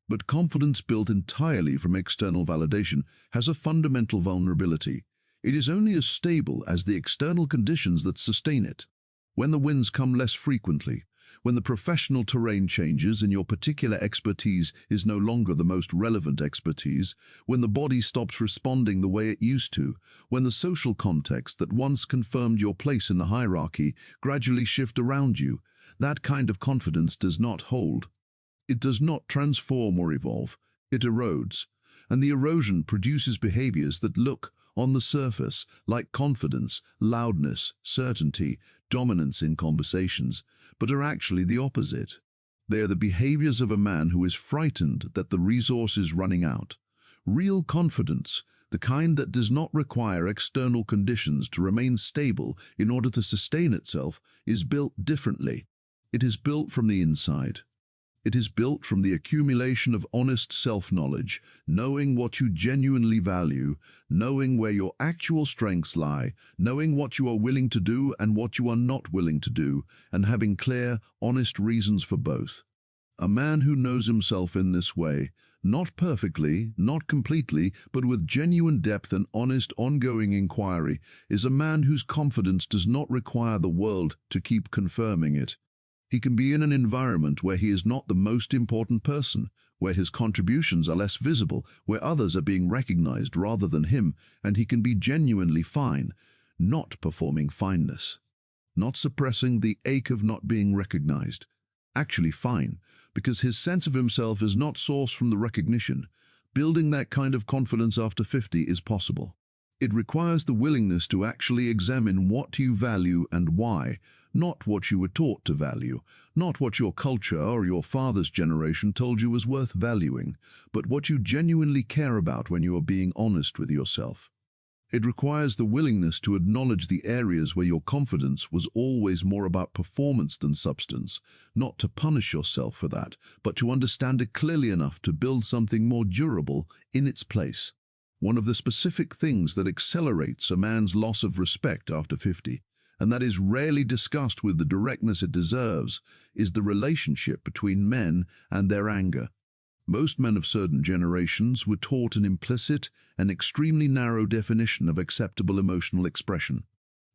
But confidence built entirely from external validation has a fundamental vulnerability. It is only as stable as the external conditions that sustain it. When the winds come less frequently, When the professional terrain changes and your particular expertise is no longer the most relevant expertise, when the body stops responding the way it used to, when the social context that once confirmed your place in the hierarchy gradually shift around you, that kind of confidence does not hold. It does not transform or evolve, it erodes. And the erosion produces behaviors that look, on the surface, like confidence, loudness, certainty, dominance in conversations, but are actually the opposite. They are the behaviors of a man who is frightened that the resource is running out. Real confidence, the kind that does not require external conditions to remain stable in order to sustain itself, is built differently. It is built from the inside. It is built from the accumulation of honest self-knowledge, knowing what you genuinely value, knowing where your actual strengths lie, knowing what you are willing to do and what you are not willing to do, and having clear, honest reasons for both. A man who knows himself in this way, not perfectly, not completely, but with genuine depth and honest, ongoing inquiry, is a man whose confidence does not require the world to keep confirming it. He can be in an environment where he is not the most important person, where his contributions are less visible, where others are being recognized rather than him, and he can be genuinely fine, not performing fineness, not suppressing the ache of not being recognized. Actually fine, because his sense of himself is not sourced from the recognition. Building that kind of confidence after 50 is possible. It requires the willingness to actually examine what you value and why, not what you were taught to value, not what your culture or your father's generation told you was worth valuing, but what you genuinely care about when you are being honest with yourself. It requires the willingness to acknowledge the areas where your confidence was always more about performance than substance, not to punish yourself for that, but to understand it clearly enough to build something more durable in its place. One of the specific things that accelerates a man's loss of respect after 50, and that is rarely discussed with the directness it deserves, is the relationship between men and their anger. Most men of certain generations were taught an implicit and extremely narrow definition of acceptable emotional expression.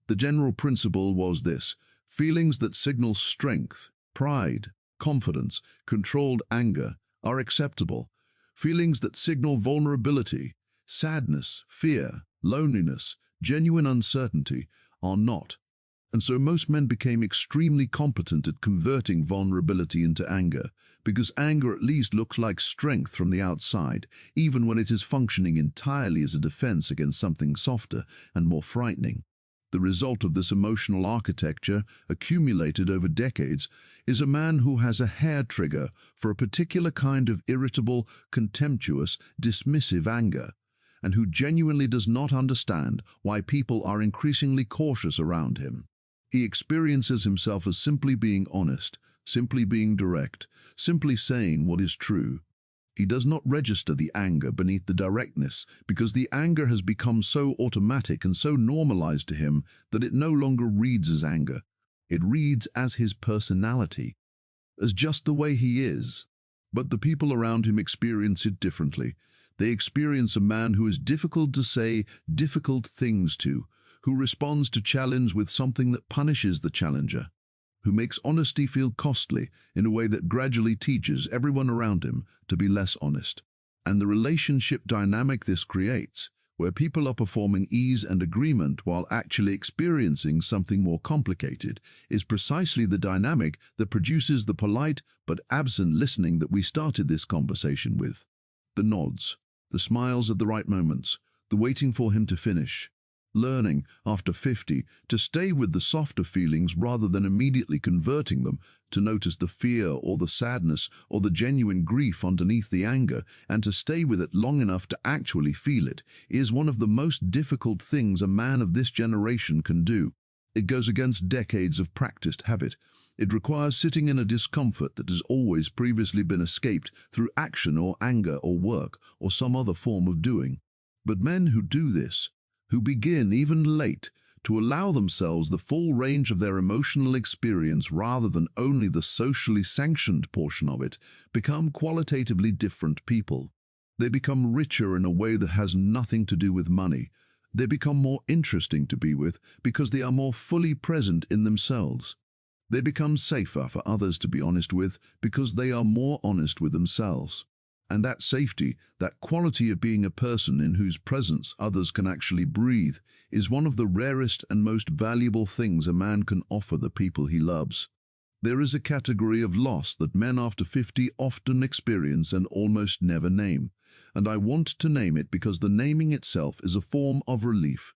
The general principle was this: feelings that signal strength, pride, confidence, controlled anger are acceptable. Feelings that signal vulnerability, sadness, fear, loneliness, genuine uncertainty are not. And so most men became extremely competent at converting vulnerability into anger, because anger at least looks like strength from the outside, even when it is functioning entirely as a defense against something softer and more frightening. The result of this emotional architecture, accumulated over decades, is a man who has a hair trigger for a particular kind of irritable, contemptuous, dismissive anger, and who genuinely does not understand why people are increasingly cautious around him. He experiences himself as simply being honest, simply being direct, simply saying what is true. He does not register the anger beneath the directness, because the anger has become so automatic and so normalized to him that it no longer reads as anger. It reads as his personality, as just the way he is. But the people around him experience it differently. They experience a man who is difficult to say difficult things to, who responds to challenge with something that punishes the challenger, who makes honesty feel costly in a way that gradually teaches everyone around him to be less honest. And the relationship dynamic this creates, where people are performing ease and agreement while actually experiencing something more complicated, is precisely the dynamic that produces the polite but absent listening that we started this conversation with. The nods, the smiles at the right moments, the waiting for him to finish. Learning, after 50, to stay with the softer feelings rather than immediately converting them, to notice the fear or the sadness or the genuine grief underneath the anger, and to stay with it long enough to actually feel it, is one of the most difficult things a man of this generation can do. It goes against decades of practiced habit. It requires sitting in a discomfort that has always previously been escaped through action or anger or work or some other form of doing. But men who do this, who begin even late to allow themselves the full range of their emotional experience rather than only the socially sanctioned portion of it, become qualitatively different people. They become richer in a way that has nothing to do with money. They become more interesting to be with because they are more fully present in themselves. They become safer for others to be honest with because they are more honest with themselves. And that safety, that quality of being a person in whose presence others can actually breathe, is one of the rarest and most valuable things a man can offer the people he loves. There is a category of loss that men after 50 often experience and almost never name, and I want to name it because the naming itself is a form of relief.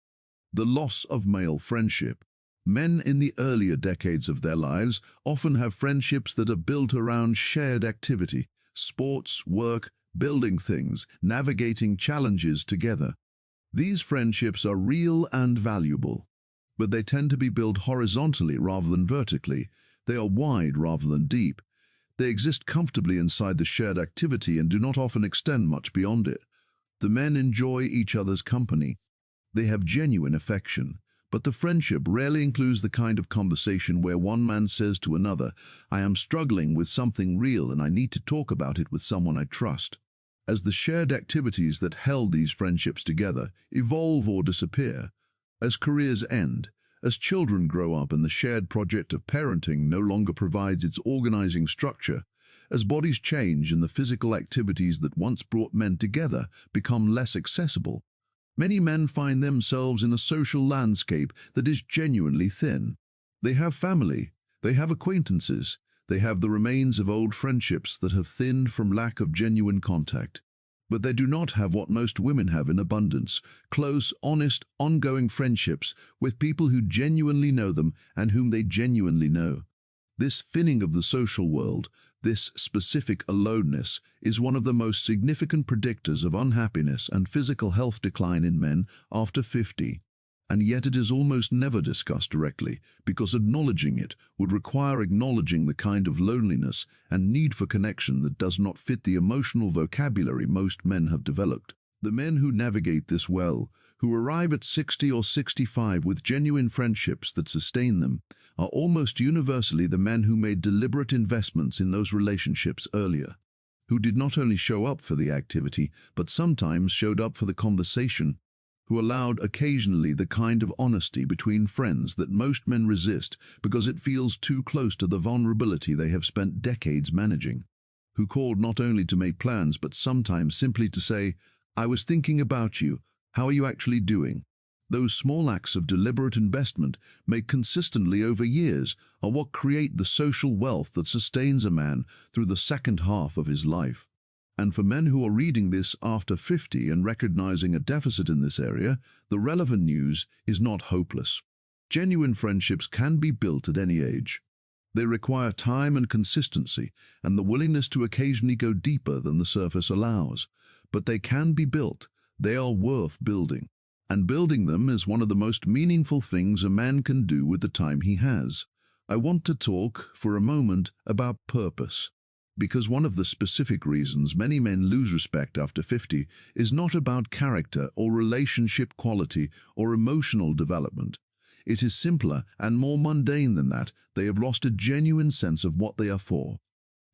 The loss of male friendship. Men in the earlier decades of their lives often have friendships that are built around shared activity, sports, work, building things, navigating challenges together. These friendships are real and valuable, but they tend to be built horizontally rather than vertically. They are wide rather than deep. They exist comfortably inside the shared activity and do not often extend much beyond it. The men enjoy each other's company. They have genuine affection, but the friendship rarely includes the kind of conversation where one man says to another, "I am struggling with something real and I need to talk about it with someone I trust." As the shared activities that held these friendships together evolve or disappear, as careers end, as children grow up and the shared project of parenting no longer provides its organizing structure, as bodies change and the physical activities that once brought men together become less accessible, many men find themselves in a social landscape that is genuinely thin. They have family, they have acquaintances, they have the remains of old friendships that have thinned from lack of genuine contact. But they do not have what most women have in abundance: close, honest, ongoing friendships with people who genuinely know them and whom they genuinely know. This thinning of the social world, this specific aloneness, is one of the most significant predictors of unhappiness and physical health decline in men after 50. And yet it is almost never discussed directly, because acknowledging it would require acknowledging the kind of loneliness and need for connection that does not fit the emotional vocabulary most men have developed. The men who navigate this well, who arrive at 60 or 65 with genuine friendships that sustain them, are almost universally the men who made deliberate investments in those relationships earlier, who did not only show up for the activity, but sometimes showed up for the conversation, who allowed occasionally the kind of honesty between friends that most men resist because it feels too close to the vulnerability they have spent decades managing, who called not only to make plans but sometimes simply to say, "I was thinking about you, how are you actually doing?" Those small acts of deliberate investment, made consistently over years, are what create the social wealth that sustains a man through the second half of his life. And for men who are reading this after 50 and recognizing a deficit in this area, the relevant news is not hopeless. Genuine friendships can be built at any age. They require time and consistency and the willingness to occasionally go deeper than the surface allows. But they can be built. They are worth building. And building them is one of the most meaningful things a man can do with the time he has. I want to talk for a moment about purpose. Because one of the specific reasons many men lose respect after 50 is not about character or relationship quality or emotional development. It is simpler and more mundane than that. They have lost a genuine sense of what they are for.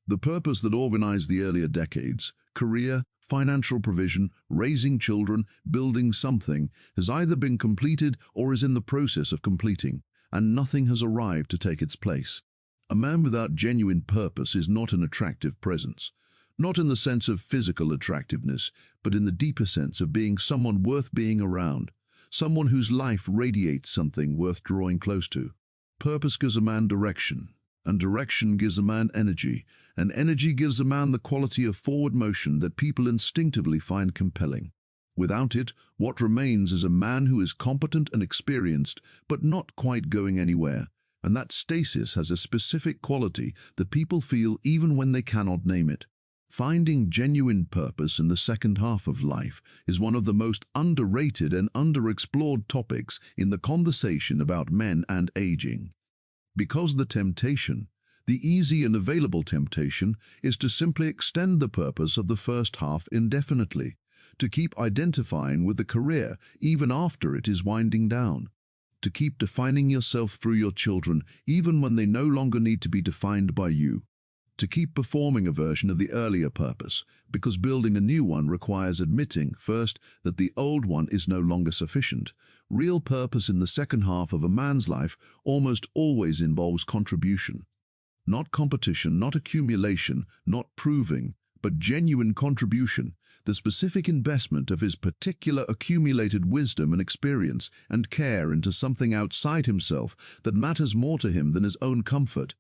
The purpose that organized the earlier decades, career, financial provision, raising children, building something, has either been completed or is in the process of completing, and nothing has arrived to take its place. A man without genuine purpose is not an attractive presence, not in the sense of physical attractiveness, but in the deeper sense of being someone worth being around, someone whose life radiates something worth drawing close to. Purpose gives a man direction, and direction gives a man energy, and energy gives a man the quality of forward motion that people instinctively find compelling. Without it, what remains is a man who is competent and experienced, but not quite going anywhere. And that stasis has a specific quality that people feel even when they cannot name it. Finding genuine purpose in the second half of life is one of the most underrated and underexplored topics in the conversation about men and aging. Because the temptation, the easy and available temptation, is to simply extend the purpose of the first half indefinitely, to keep identifying with the career even after it is winding down, to keep defining yourself through your children even when they no longer need to be defined by you. to keep performing a version of the earlier purpose, because building a new one requires admitting, first, that the old one is no longer sufficient. Real purpose in the second half of a man's life almost always involves contribution. Not competition, not accumulation, not proving, but genuine contribution, the specific investment of his particular accumulated wisdom and experience and care into something outside himself that matters more to him than his own comfort.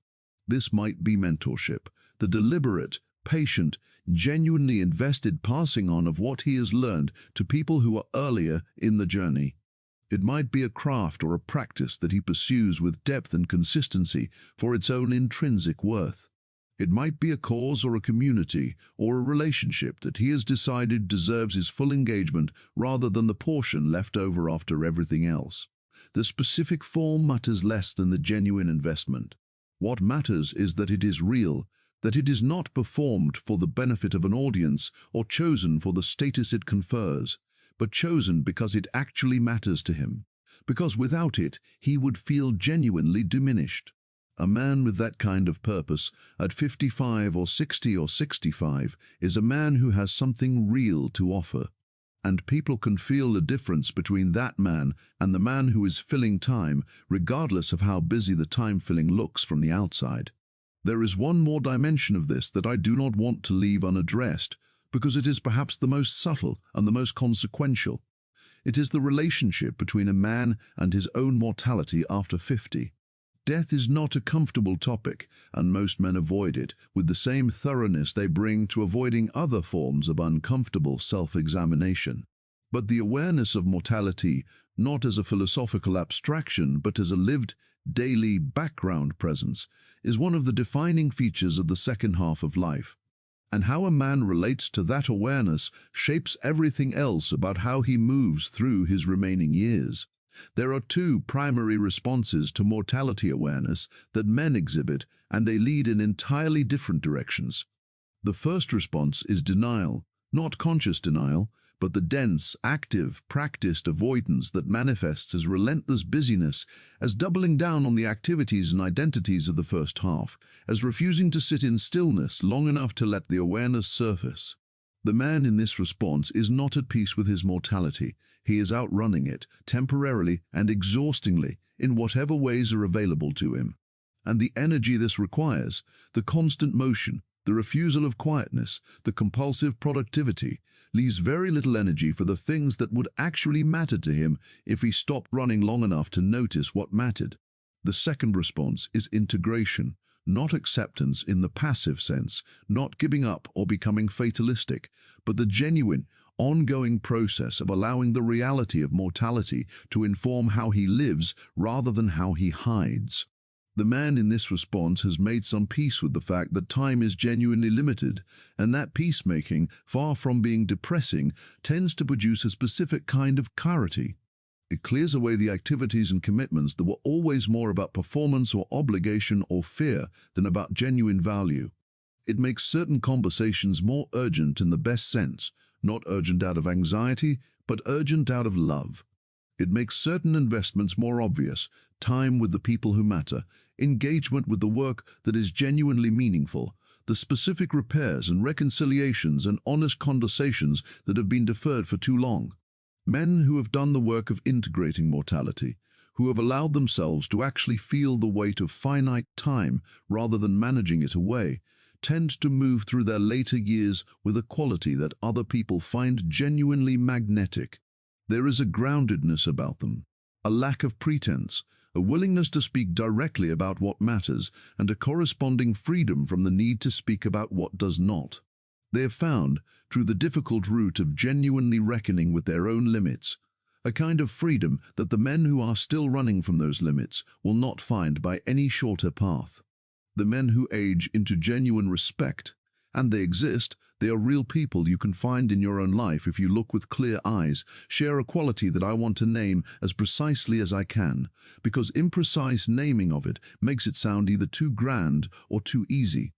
This might be mentorship, the deliberate, patient, genuinely invested passing on of what he has learned to people who are earlier in the journey. It might be a craft or a practice that he pursues with depth and consistency for its own intrinsic worth. It might be a cause or a community or a relationship that he has decided deserves his full engagement rather than the portion left over after everything else. The specific form matters less than the genuine investment. What matters is that it is real, that it is not performed for the benefit of an audience or chosen for the status it confers, but chosen because it actually matters to him, because without it he would feel genuinely diminished. A man with that kind of purpose, at 55 or 60 or 65, is a man who has something real to offer. And people can feel the difference between that man and the man who is filling time, regardless of how busy the time filling looks from the outside. There is one more dimension of this that I do not want to leave unaddressed, because it is perhaps the most subtle and the most consequential. It is the relationship between a man and his own mortality after 50. Death is not a comfortable topic, and most men avoid it with the same thoroughness they bring to avoiding other forms of uncomfortable self-examination. But the awareness of mortality, not as a philosophical abstraction but as a lived, daily background presence, is one of the defining features of the second half of life. And how a man relates to that awareness shapes everything else about how he moves through his remaining years. There are two primary responses to mortality awareness that men exhibit, and they lead in entirely different directions. The first response is denial, not conscious denial, but the dense, active, practiced avoidance that manifests as relentless busyness, as doubling down on the activities and identities of the first half, as refusing to sit in stillness long enough to let the awareness surface. The man in this response is not at peace with his mortality. He is outrunning it, temporarily and exhaustingly, in whatever ways are available to him. And the energy this requires, the constant motion, the refusal of quietness, the compulsive productivity, leaves very little energy for the things that would actually matter to him if he stopped running long enough to notice what mattered. The second response is integration, not acceptance in the passive sense, not giving up or becoming fatalistic, but the genuine, ongoing process of allowing the reality of mortality to inform how he lives rather than how he hides. The man in this response has made some peace with the fact that time is genuinely limited, and that peacemaking, far from being depressing, tends to produce a specific kind of clarity. It clears away the activities and commitments that were always more about performance or obligation or fear than about genuine value. It makes certain conversations more urgent in the best sense, not urgent out of anxiety, but urgent out of love. It makes certain investments more obvious, time with the people who matter, engagement with the work that is genuinely meaningful, the specific repairs and reconciliations and honest conversations that have been deferred for too long. Men who have done the work of integrating mortality, who have allowed themselves to actually feel the weight of finite time rather than managing it away, tend to move through their later years with a quality that other people find genuinely magnetic. There is a groundedness about them, a lack of pretense, a willingness to speak directly about what matters, and a corresponding freedom from the need to speak about what does not. They have found, through the difficult route of genuinely reckoning with their own limits, a kind of freedom that the men who are still running from those limits will not find by any shorter path. The men who age into genuine respect, and they exist, they are real people you can find in your own life if you look with clear eyes, share a quality that I want to name as precisely as I can, because imprecise naming of it makes it sound either too grand or too easy.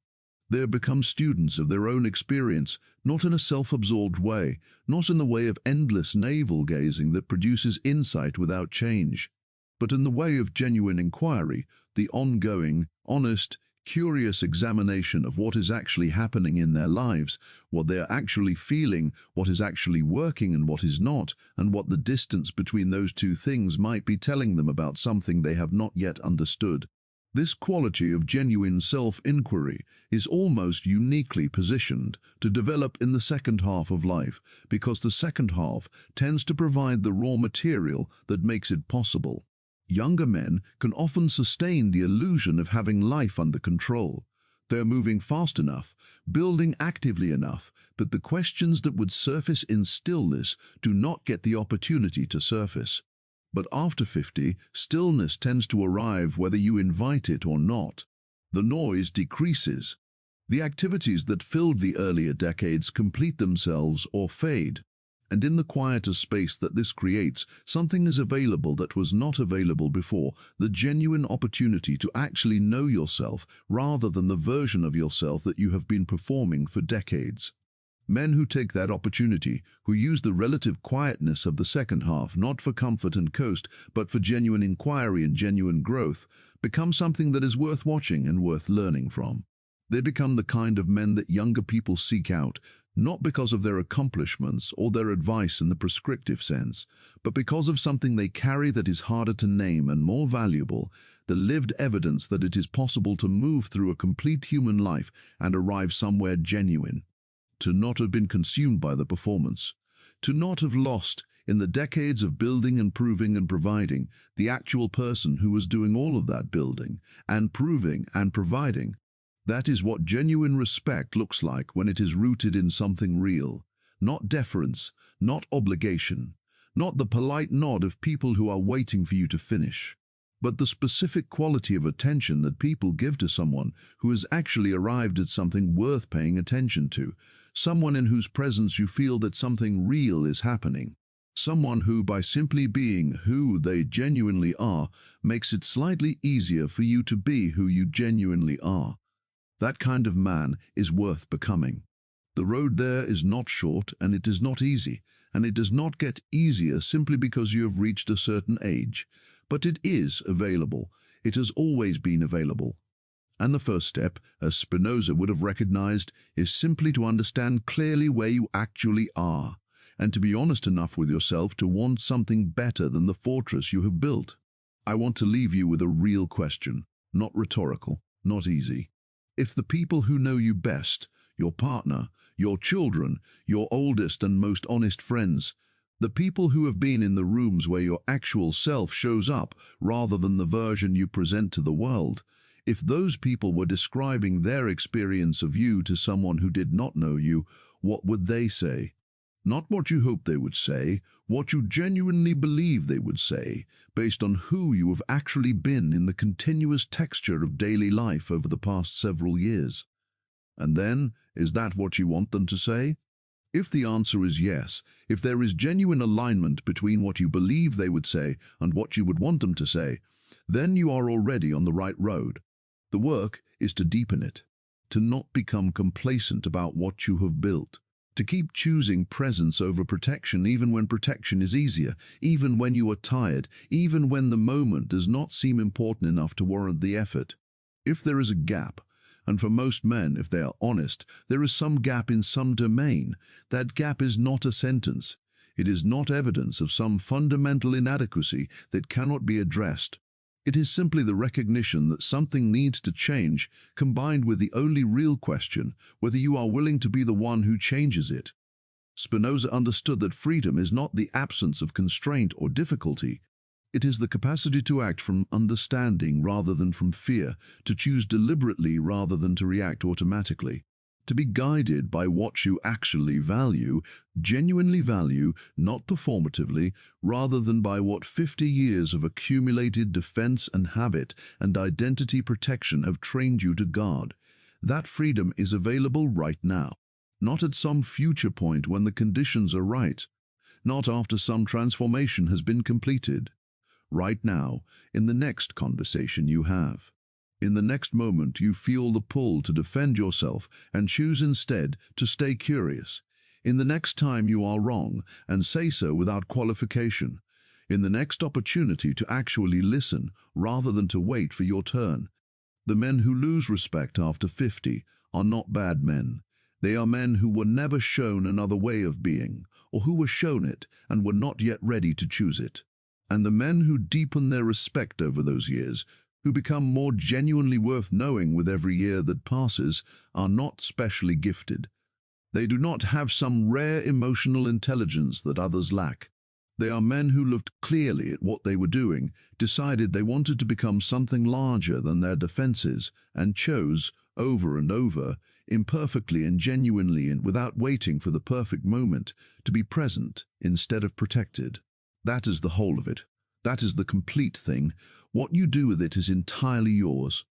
They have become students of their own experience, not in a self-absorbed way, not in the way of endless navel-gazing that produces insight without change, but in the way of genuine inquiry, the ongoing, honest, curious examination of what is actually happening in their lives, what they are actually feeling, what is actually working and what is not, and what the distance between those two things might be telling them about something they have not yet understood. This quality of genuine self-inquiry is almost uniquely positioned to develop in the second half of life, because the second half tends to provide the raw material that makes it possible. Younger men can often sustain the illusion of having life under control. They are moving fast enough, building actively enough, but the questions that would surface in stillness do not get the opportunity to surface. But after 50, stillness tends to arrive whether you invite it or not. The noise decreases. The activities that filled the earlier decades complete themselves or fade. And in the quieter space that this creates, something is available that was not available before, the genuine opportunity to actually know yourself rather than the version of yourself that you have been performing for decades. Men who take that opportunity, who use the relative quietness of the second half not for comfort and coast, but for genuine inquiry and genuine growth, become something that is worth watching and worth learning from. They become the kind of men that younger people seek out, not because of their accomplishments or their advice in the prescriptive sense, but because of something they carry that is harder to name and more valuable, the lived evidence that it is possible to move through a complete human life and arrive somewhere genuine. To not have been consumed by the performance, to not have lost, in the decades of building and proving and providing, the actual person who was doing all of that building and proving and providing. That is what genuine respect looks like when it is rooted in something real, not deference, not obligation, not the polite nod of people who are waiting for you to finish, but the specific quality of attention that people give to someone who has actually arrived at something worth paying attention to, someone in whose presence you feel that something real is happening, someone who, by simply being who they genuinely are, makes it slightly easier for you to be who you genuinely are. That kind of man is worth becoming. The road there is not short and it is not easy, and it does not get easier simply because you have reached a certain age, but it is available. It has always been available. And the first step, as Spinoza would have recognized, is simply to understand clearly where you actually are, and to be honest enough with yourself to want something better than the fortress you have built. I want to leave you with a real question, not rhetorical, not easy. If the people who know you best, your partner, your children, your oldest and most honest friends, the people who have been in the rooms where your actual self shows up rather than the version you present to the world, if those people were describing their experience of you to someone who did not know you, what would they say? Not what you hope they would say, what you genuinely believe they would say, based on who you have actually been in the continuous texture of daily life over the past several years. And then, is that what you want them to say? If the answer is yes, if there is genuine alignment between what you believe they would say and what you would want them to say, then you are already on the right road. The work is to deepen it, to not become complacent about what you have built, to keep choosing presence over protection even when protection is easier, even when you are tired, even when the moment does not seem important enough to warrant the effort. If there is a gap, and for most men, if they are honest, there is some gap in some domain, that gap is not a sentence. It is not evidence of some fundamental inadequacy that cannot be addressed. It is simply the recognition that something needs to change, combined with the only real question, whether you are willing to be the one who changes it. Spinoza understood that freedom is not the absence of constraint or difficulty. It is the capacity to act from understanding rather than from fear, to choose deliberately rather than to react automatically. To be guided by what you actually value, genuinely value, not performatively, rather than by what 50 years of accumulated defense and habit and identity protection have trained you to guard. That freedom is available right now, not at some future point when the conditions are right, not after some transformation has been completed. Right now, in the next conversation you have. In the next moment you feel the pull to defend yourself and choose instead to stay curious. In the next time you are wrong and say so without qualification. In the next opportunity to actually listen rather than to wait for your turn. The men who lose respect after 50 are not bad men. They are men who were never shown another way of being, or who were shown it and were not yet ready to choose it. And the men who deepen their respect over those years, who become more genuinely worth knowing with every year that passes, are not specially gifted. They do not have some rare emotional intelligence that others lack. They are men who looked clearly at what they were doing, decided they wanted to become something larger than their defenses, and chose, over and over, imperfectly and genuinely and without waiting for the perfect moment, to be present instead of protected. That is the whole of it. That is the complete thing. What you do with it is entirely yours.